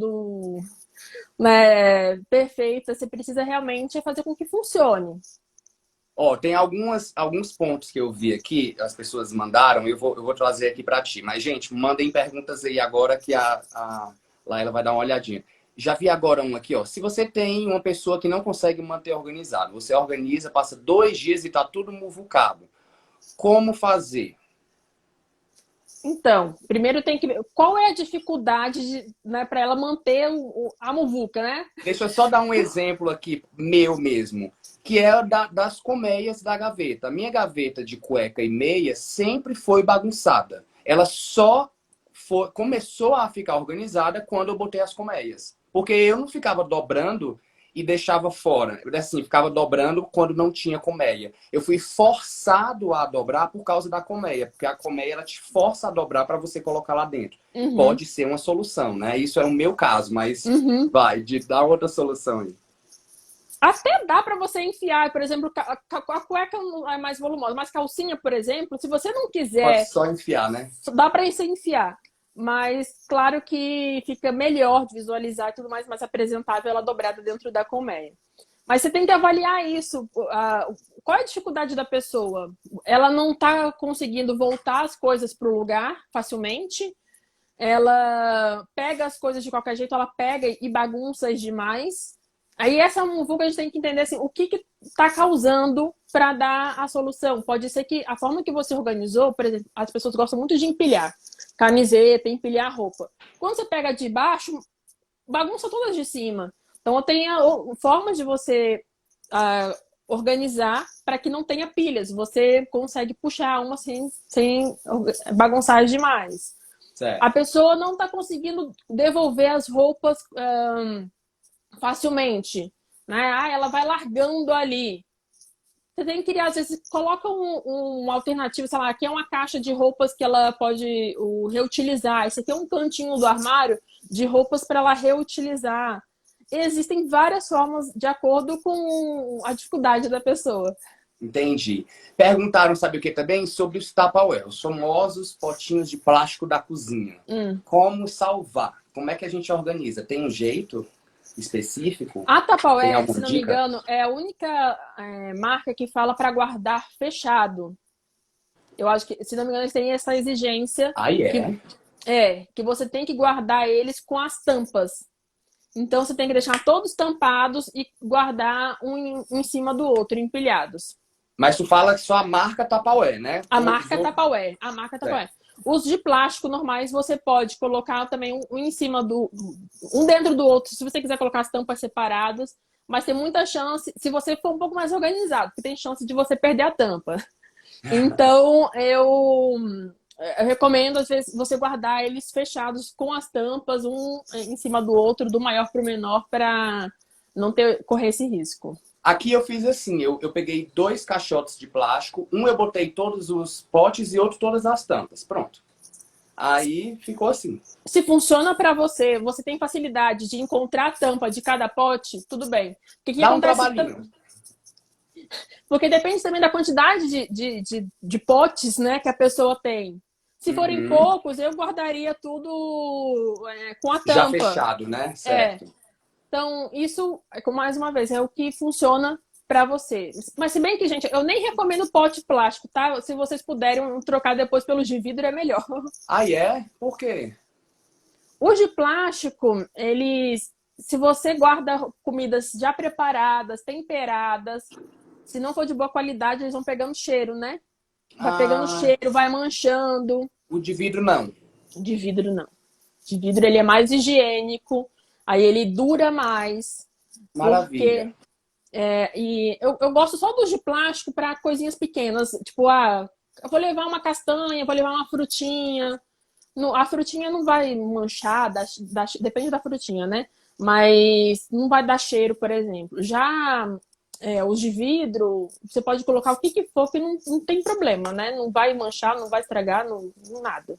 [SPEAKER 2] perfeita. Você precisa realmente fazer com que funcione.
[SPEAKER 1] Ó, tem alguns pontos que eu vi aqui, as pessoas mandaram, eu vou trazer aqui para ti. Mas, gente, mandem perguntas aí agora que a Laila vai dar uma olhadinha. Já vi agora um aqui, ó. Se você tem uma pessoa que não consegue manter organizado, você organiza, passa 2 dias e tá tudo muvucado. Como fazer?
[SPEAKER 2] Então, primeiro tem que ver qual é a dificuldade né, para ela manter a muvuca, né?
[SPEAKER 1] Deixa eu só dar um exemplo aqui, meu mesmo, que é das colmeias da gaveta. A minha gaveta de cueca e meia sempre foi bagunçada. Ela só começou a ficar organizada quando eu botei as colmeias. Porque eu não ficava dobrando e deixava fora. Eu, assim, ficava dobrando quando não tinha colmeia. Eu fui forçado a dobrar por causa da colmeia. Porque a colmeia, ela te força a dobrar para você colocar lá dentro.
[SPEAKER 2] Uhum.
[SPEAKER 1] Pode ser uma solução, né? Isso é o meu caso, mas
[SPEAKER 2] Uhum.
[SPEAKER 1] dá outra solução aí.
[SPEAKER 2] Até dá para você enfiar, por exemplo, a cueca é mais volumosa, mas calcinha, por exemplo, se você não
[SPEAKER 1] Pode
[SPEAKER 2] quiser,
[SPEAKER 1] só enfiar, né?
[SPEAKER 2] dá para você enfiar. Mas claro que fica melhor de visualizar e tudo mais apresentável ela dobrada dentro da colmeia. Mas você tem que avaliar isso. Qual é a dificuldade da pessoa? Ela não está conseguindo voltar as coisas para o lugar facilmente. Ela pega as coisas de qualquer jeito, ela pega e bagunça demais. Aí essa é um pouco a gente tem que entender assim, o que está causando para dar a solução. Pode ser que a forma que você organizou, por exemplo, as pessoas gostam muito de empilhar camiseta, empilhar roupa. Quando você pega de baixo, bagunça todas de cima. Então tem formas de você organizar para que não tenha pilhas. Você consegue puxar uma sem bagunçar demais.
[SPEAKER 1] Certo.
[SPEAKER 2] A pessoa não está conseguindo devolver as roupas facilmente, né? Ela vai largando ali. Você tem que criar, às vezes, coloca uma alternativa, sei lá, aqui é uma caixa de roupas que ela pode reutilizar. Esse aqui é um cantinho do armário de roupas para ela reutilizar. Existem várias formas de acordo com a dificuldade da pessoa.
[SPEAKER 1] Entendi. Perguntaram, sabe o que também? Sobre os Tupperware, os famosos potinhos de plástico da cozinha. Como salvar? Como é que a gente organiza? Tem um jeito específico?
[SPEAKER 2] A
[SPEAKER 1] Tem
[SPEAKER 2] Tupperware,
[SPEAKER 1] alguma
[SPEAKER 2] se não me
[SPEAKER 1] dica?
[SPEAKER 2] engano, é a única marca que fala para guardar fechado. Eu acho que, se não me engano, eles têm essa exigência
[SPEAKER 1] Aí é.
[SPEAKER 2] que você tem que guardar eles com as tampas. Então você tem que deixar todos tampados e guardar um em cima do outro, empilhados.
[SPEAKER 1] Mas tu fala que só a marca Tupperware, né?
[SPEAKER 2] A marca Tupperware. A marca Tupperware. Os de plástico normais você pode colocar também um em cima um dentro do outro, se você quiser colocar as tampas separadas, mas tem muita chance, se você for um pouco mais organizado, porque tem chance de você perder a tampa. Então eu recomendo às vezes você guardar eles fechados com as tampas, um em cima do outro, do maior para o menor, para não correr esse risco.
[SPEAKER 1] Aqui eu fiz assim, eu peguei 2 caixotes de plástico, um eu botei todos os potes e outro todas as tampas. Pronto. Aí ficou assim.
[SPEAKER 2] Se funciona para você, você tem facilidade de encontrar a tampa de cada pote, tudo bem. Porque que
[SPEAKER 1] Dá um
[SPEAKER 2] acontece
[SPEAKER 1] trabalhinho.
[SPEAKER 2] Porque depende também da quantidade de potes, né, que a pessoa tem. Se forem poucos, eu guardaria tudo com a tampa.
[SPEAKER 1] Já fechado, né? Certo.
[SPEAKER 2] Então, isso, mais uma vez, é o que funciona para você. Mas se bem que, gente, eu nem recomendo pote plástico, tá? Se vocês puderem trocar depois pelos de vidro, é melhor.
[SPEAKER 1] Aí é? Por quê?
[SPEAKER 2] Os de plástico, se você guarda comidas já preparadas, temperadas, se não for de boa qualidade, eles vão pegando cheiro, né? Vai pegando cheiro, vai manchando.
[SPEAKER 1] O de vidro não.
[SPEAKER 2] De vidro não. De vidro ele é mais higiênico, aí ele dura mais.
[SPEAKER 1] Maravilha.
[SPEAKER 2] E eu gosto só dos de plástico para coisinhas pequenas. Tipo, eu vou levar uma castanha, vou levar uma frutinha. A frutinha não vai manchar, depende da frutinha, né? Mas não vai dar cheiro, por exemplo. Já os de vidro, você pode colocar o que for que não tem problema, né? Não vai manchar, não vai estragar, nada.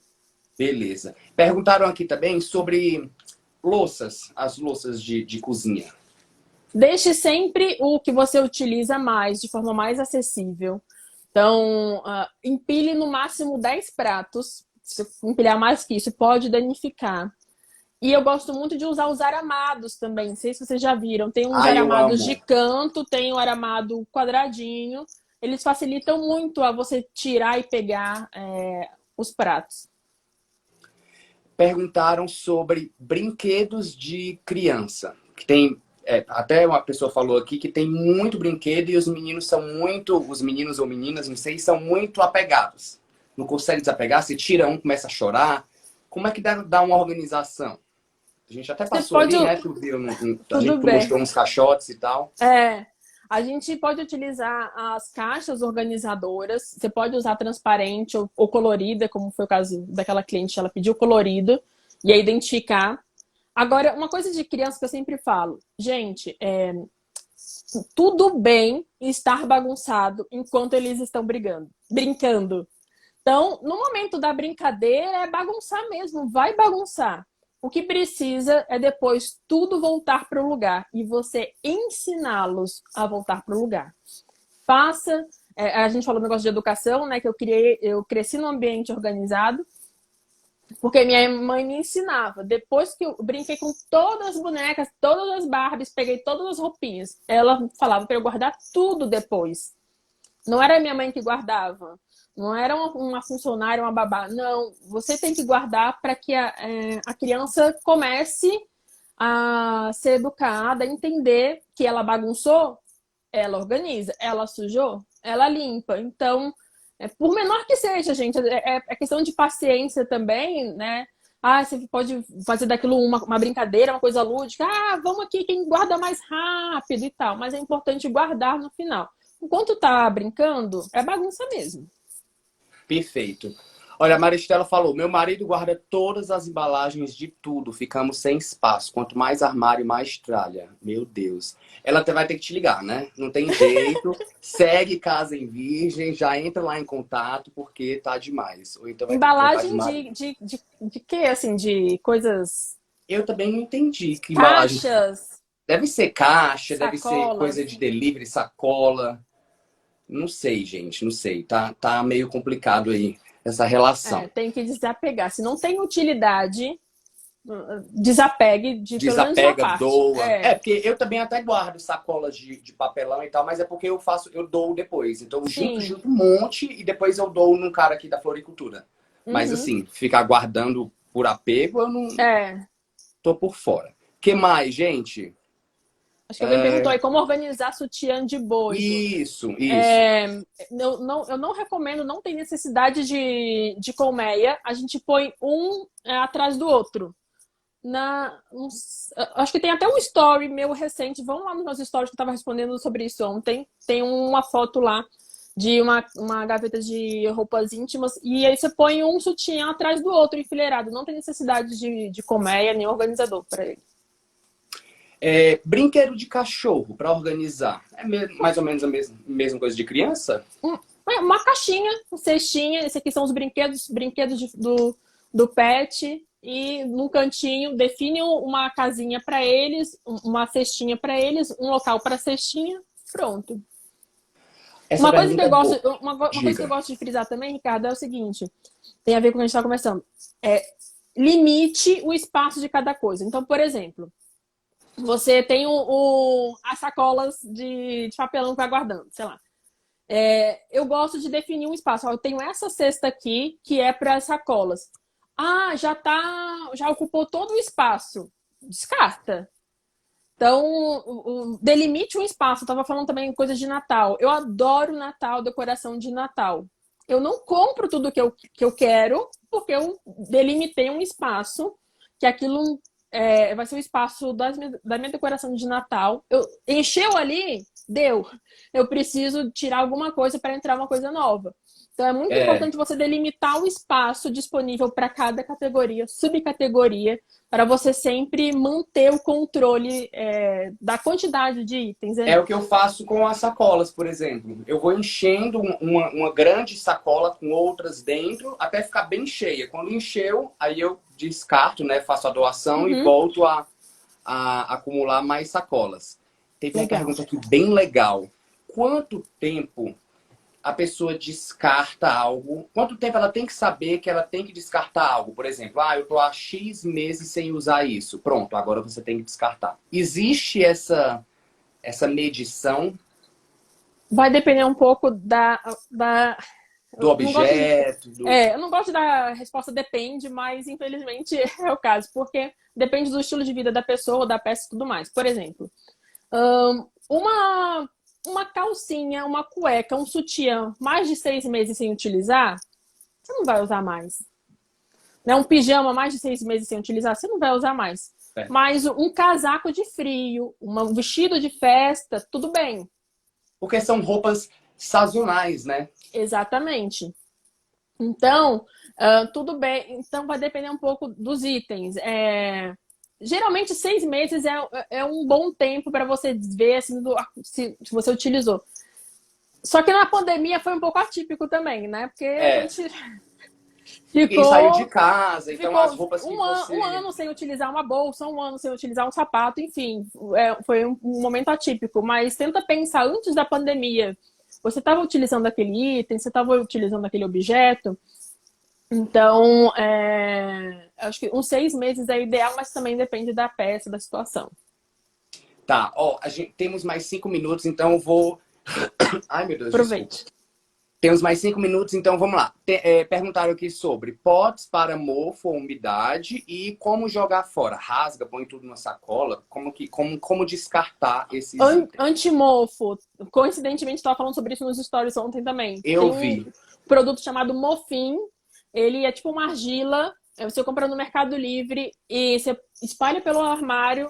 [SPEAKER 1] Beleza. Perguntaram aqui também sobre louças, as louças de cozinha.
[SPEAKER 2] Deixe sempre o que você utiliza mais, de forma mais acessível. Então, empilhe no máximo 10 pratos. Se empilhar mais que isso, pode danificar. E eu gosto muito de usar os aramados também. Não sei se vocês já viram. Tem uns aramados de canto, tem o aramado quadradinho. Eles facilitam muito a você tirar e pegar os pratos.
[SPEAKER 1] Perguntaram sobre brinquedos de criança. Que tem, até uma pessoa falou aqui que tem muito brinquedo e os meninos ou meninas, não sei, são muito apegados. Não consegue desapegar, se tira um, começa a chorar. Como é que dá uma organização? A gente até passou ali, né? Tu viu, a gente mostrou uns caixotes e tal.
[SPEAKER 2] A gente pode utilizar as caixas organizadoras, você pode usar transparente ou colorida, como foi o caso daquela cliente, ela pediu colorido, e aí identificar. Agora, uma coisa de criança que eu sempre falo, gente, tudo bem estar bagunçado enquanto eles estão brincando. Então, no momento da brincadeira, é bagunçar mesmo, vai bagunçar. O que precisa é depois tudo voltar para o lugar e você ensiná-los a voltar para o lugar. Faça, a gente falou do negócio de educação, né? Que eu cresci num ambiente organizado, porque minha mãe me ensinava. Depois que eu brinquei com todas as bonecas, todas as Barbies, peguei todas as roupinhas, ela falava para eu guardar tudo depois. Não era minha mãe que guardava. Não era uma funcionária, uma babá. Não, você tem que guardar para que a criança comece a ser educada, a entender que ela bagunçou, ela organiza. Ela sujou, ela limpa. Então, por menor que seja, gente, é questão de paciência também, né? Ah, você pode fazer daquilo uma brincadeira, uma coisa lúdica. Ah, vamos aqui, quem guarda mais rápido e tal. Mas é importante guardar no final. Enquanto tá brincando, é bagunça mesmo.
[SPEAKER 1] Perfeito. Olha, a Maristela falou, meu marido guarda todas as embalagens de tudo, ficamos sem espaço. Quanto mais armário, mais tralha. Meu Deus. Ela até vai ter que te ligar, né? Não tem jeito. Segue Casa em Virgem, já entra lá em contato, porque tá demais. Ou então vai ter que trocar
[SPEAKER 2] Embalagem de quê? Assim, de coisas...
[SPEAKER 1] Eu também não entendi que embalagem.
[SPEAKER 2] Caixas,
[SPEAKER 1] Deve ser caixa, deve ser coisa
[SPEAKER 2] sacolas.
[SPEAKER 1] de delivery, sacola. Não sei, gente, não sei. Tá meio complicado aí essa relação.
[SPEAKER 2] Tem que desapegar. Se não tem utilidade, desapegue de pelo menos uma
[SPEAKER 1] Desapega,
[SPEAKER 2] parte.
[SPEAKER 1] doa. Porque eu também até guardo sacolas de papelão e tal, mas é porque eu dou depois. Então eu
[SPEAKER 2] Sim.
[SPEAKER 1] junto um monte e depois eu dou num cara aqui da floricultura. Mas
[SPEAKER 2] Uhum.
[SPEAKER 1] assim, ficar guardando por apego, eu não
[SPEAKER 2] É.
[SPEAKER 1] tô por fora. Que mais, gente?
[SPEAKER 2] Acho que alguém perguntou aí como organizar sutiã de bojo.
[SPEAKER 1] Isso.
[SPEAKER 2] Eu não recomendo, não tem necessidade de colmeia. A gente põe um atrás do outro. Acho que tem até um story meu recente. Vamos lá nos meus stories que eu estava respondendo sobre isso ontem. Tem uma foto lá de uma gaveta de roupas íntimas. E aí você põe um sutiã atrás do outro, enfileirado. Não tem necessidade de colmeia nem organizador para ele.
[SPEAKER 1] Brinquedo de cachorro para organizar. Mais ou menos a mesma coisa de criança?
[SPEAKER 2] Uma caixinha, uma cestinha. Esses aqui são os brinquedos do pet. E num cantinho, define uma casinha para eles, uma cestinha para eles, um local para cestinha. Pronto.
[SPEAKER 1] Essa
[SPEAKER 2] Uma coisa que
[SPEAKER 1] pergunta
[SPEAKER 2] eu
[SPEAKER 1] é boa.
[SPEAKER 2] gosto, uma coisa que eu
[SPEAKER 1] Diga.
[SPEAKER 2] gosto de frisar também, Ricardo, é o seguinte: tem a ver com o que a gente está conversando. Limite o espaço de cada coisa. Então, por exemplo, você tem as sacolas de papelão que vai guardando, sei lá. Eu gosto de definir um espaço. Eu tenho essa cesta aqui que é para as sacolas. Ah, já ocupou todo o espaço. Descarta. Então, delimite um espaço. Eu estava falando também coisas de Natal. Eu adoro Natal, decoração de Natal. Eu não compro tudo que eu quero, porque eu delimitei um espaço que aquilo vai ser o espaço da minha decoração de Natal. Encheu ali, deu. Eu preciso tirar alguma coisa para entrar uma coisa nova. Então é muito
[SPEAKER 1] É,
[SPEAKER 2] importante você delimitar o espaço disponível para cada categoria, subcategoria, para você sempre manter o controle da quantidade de itens
[SPEAKER 1] é
[SPEAKER 2] ali.
[SPEAKER 1] o que eu faço com as sacolas, por exemplo. Eu vou enchendo uma grande sacola com outras dentro até ficar bem cheia. Quando encheu, aí eu descarto, né? Faço a doação e
[SPEAKER 2] Uhum,
[SPEAKER 1] volto a acumular mais sacolas. Teve uma
[SPEAKER 2] legal.
[SPEAKER 1] pergunta aqui bem legal. Quanto tempo a pessoa descarta algo? Quanto tempo ela tem que saber que ela tem que descartar algo? Por exemplo, eu tô há X meses sem usar isso. Pronto, agora você tem que descartar. Existe essa medição
[SPEAKER 2] Vai depender um pouco
[SPEAKER 1] do
[SPEAKER 2] eu não gosto
[SPEAKER 1] objeto?
[SPEAKER 2] eu não gosto da resposta depende, mas infelizmente é o caso, porque depende do estilo de vida da pessoa, da peça e tudo mais. Por exemplo, uma calcinha, uma cueca, um sutiã, mais de 6 meses sem utilizar, você não vai usar mais. Né? Um pijama, mais de 6 meses sem utilizar, você não vai usar mais.
[SPEAKER 1] É.
[SPEAKER 2] Mas um casaco de frio, um vestido de festa, tudo bem.
[SPEAKER 1] Porque são roupas sazonais, né?
[SPEAKER 2] Exatamente. Então, tudo bem. Então, vai depender um pouco dos itens. Geralmente, 6 meses é um bom tempo para você ver assim, se você utilizou. Só que na pandemia foi um pouco atípico também, né? Porque a
[SPEAKER 1] É,
[SPEAKER 2] gente
[SPEAKER 1] ninguém saiu de
[SPEAKER 2] ficou,
[SPEAKER 1] casa, então as
[SPEAKER 2] ficou
[SPEAKER 1] roupas que
[SPEAKER 2] um
[SPEAKER 1] você...
[SPEAKER 2] ano sem utilizar uma bolsa, um ano sem utilizar um sapato, enfim, foi um momento atípico. Mas tenta pensar, antes da pandemia, você estava utilizando aquele item, você estava utilizando aquele objeto. Então, acho que uns 6 meses é ideal, mas também depende da peça, da situação.
[SPEAKER 1] Tá, ó, temos mais 5 minutos, então eu vou... Ai, meu Deus, desculpa.
[SPEAKER 2] Aproveite.
[SPEAKER 1] Temos mais 5 minutos, então vamos lá. Perguntaram aqui sobre potes para mofo ou umidade e como jogar fora. Rasga, põe tudo na sacola. Como descartar esses itens?
[SPEAKER 2] Antimofo. Coincidentemente, estava falando sobre isso nos stories ontem também.
[SPEAKER 1] Eu
[SPEAKER 2] Tem um
[SPEAKER 1] vi.
[SPEAKER 2] produto chamado Mofim. Ele é tipo uma argila. Você compra no Mercado Livre e você espalha pelo armário.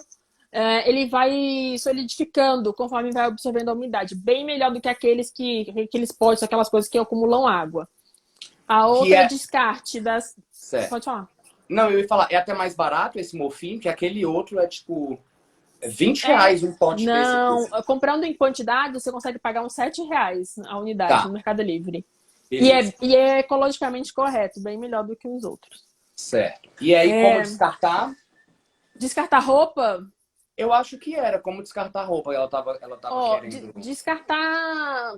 [SPEAKER 2] Ele vai solidificando conforme vai absorvendo a umidade. Bem melhor do que aqueles potes, aquelas coisas que acumulam água. A
[SPEAKER 1] Que
[SPEAKER 2] outra é
[SPEAKER 1] é...
[SPEAKER 2] descarte das...
[SPEAKER 1] Certo.
[SPEAKER 2] Pode falar.
[SPEAKER 1] Não, eu ia falar, é até mais barato esse Mofim, que aquele outro é tipo R$ 20 um pote desse aqui.
[SPEAKER 2] Não, comprando em quantidade, você consegue pagar uns R$ 7 a unidade no
[SPEAKER 1] Tá,
[SPEAKER 2] Mercado Livre.
[SPEAKER 1] beleza.
[SPEAKER 2] E é ecologicamente correto, bem melhor do que os outros.
[SPEAKER 1] Certo. E aí, como descartar?
[SPEAKER 2] Descartar roupa,
[SPEAKER 1] Eu acho que era como descartar roupa. Ela tava querendo.
[SPEAKER 2] descartar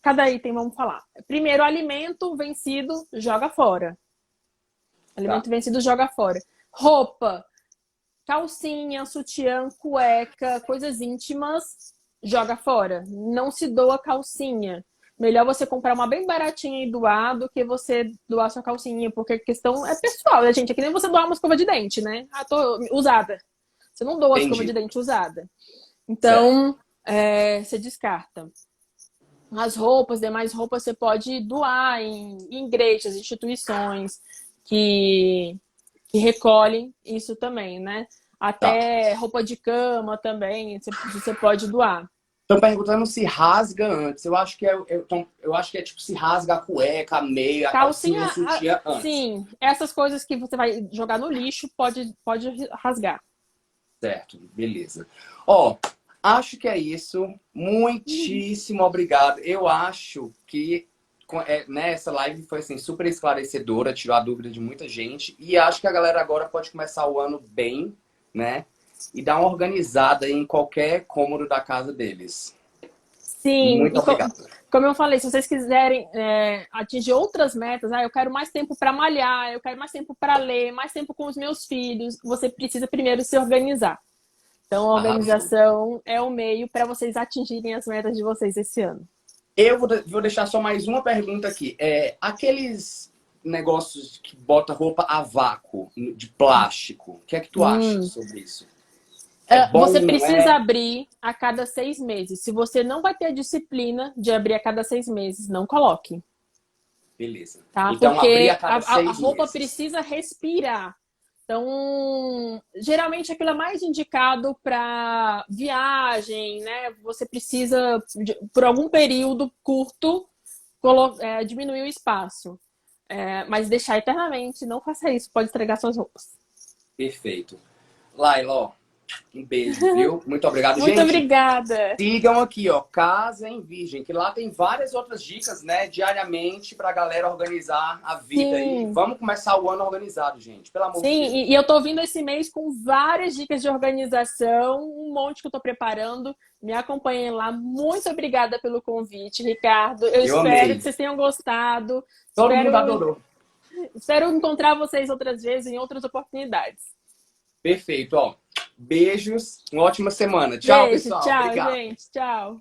[SPEAKER 2] cada item, vamos falar. Primeiro, alimento vencido, joga fora.
[SPEAKER 1] Tá.
[SPEAKER 2] Alimento vencido, joga fora. Roupa, calcinha, sutiã, cueca, coisas íntimas, joga fora. Não se doa calcinha. Melhor você comprar uma bem baratinha e doar do que você doar sua calcinha, porque a questão é pessoal, né, gente? É que nem você doar uma escova de dente, né? Ah, tô usada. Você não doa a escova de
[SPEAKER 1] Entendi.
[SPEAKER 2] dente usada.
[SPEAKER 1] Certo.
[SPEAKER 2] Então, você descarta. As roupas, demais roupas, você pode doar em igrejas, instituições que recolhem isso também, né?
[SPEAKER 1] Tá.
[SPEAKER 2] Até roupa de cama também, você pode doar.
[SPEAKER 1] Estão perguntando se rasga antes. Eu acho que eu acho que é tipo se rasga a cueca, a meia, a calcinha, o sutiã antes.
[SPEAKER 2] Sim, essas coisas que você vai jogar no lixo pode rasgar.
[SPEAKER 1] Certo, beleza. Ó, acho que é isso. Muitíssimo obrigado. Eu acho que né, essa live foi assim, super esclarecedora, tirou a dúvida de muita gente. E acho que a galera agora pode começar o ano bem, né? E dar uma organizada em qualquer cômodo da casa deles.
[SPEAKER 2] Sim,
[SPEAKER 1] Muito obrigado.
[SPEAKER 2] como eu falei, se vocês quiserem atingir outras metas, eu quero mais tempo para malhar, eu quero mais tempo para ler, mais tempo com os meus filhos, você precisa primeiro se organizar. Então, a organização é o meio para vocês atingirem as metas de vocês esse ano.
[SPEAKER 1] Eu vou deixar só mais uma pergunta aqui. Aqueles negócios que bota roupa a vácuo, de plástico, o que é que tu acha sobre isso? É bom,
[SPEAKER 2] Você
[SPEAKER 1] não
[SPEAKER 2] precisa
[SPEAKER 1] é?
[SPEAKER 2] abrir a cada 6 meses. Se você não vai ter a disciplina de abrir a cada 6 meses, não coloque.
[SPEAKER 1] Beleza.
[SPEAKER 2] Tá?
[SPEAKER 1] Então, abrir a
[SPEAKER 2] Porque
[SPEAKER 1] cada
[SPEAKER 2] a
[SPEAKER 1] 6
[SPEAKER 2] roupa
[SPEAKER 1] meses.
[SPEAKER 2] precisa respirar. Então, geralmente aquilo é mais indicado para viagem, né? Você precisa, por algum período curto, diminuir o espaço. Mas deixar eternamente, não faça isso, pode estragar suas roupas.
[SPEAKER 1] Perfeito. Laila, ó, um beijo, viu? Muito obrigado.
[SPEAKER 2] Muito
[SPEAKER 1] Gente,
[SPEAKER 2] obrigada.
[SPEAKER 1] sigam aqui, ó, Casa em Virgem, que lá tem várias outras dicas, né, diariamente pra galera organizar a vida.
[SPEAKER 2] Sim.
[SPEAKER 1] E vamos começar o ano organizado, gente, pelo amor de Deus.
[SPEAKER 2] Sim, e eu tô vindo esse mês com várias dicas de organização, um monte que eu tô preparando. Me acompanhem lá. Muito obrigada pelo convite, Ricardo. Eu espero
[SPEAKER 1] amei.
[SPEAKER 2] que vocês tenham gostado.
[SPEAKER 1] Todo mundo adorou.
[SPEAKER 2] Espero encontrar vocês outras vezes em outras oportunidades.
[SPEAKER 1] Perfeito, ó. Beijos, uma ótima semana. Tchau,
[SPEAKER 2] Beijo,
[SPEAKER 1] pessoal.
[SPEAKER 2] tchau,
[SPEAKER 1] Obrigado.
[SPEAKER 2] gente. Tchau.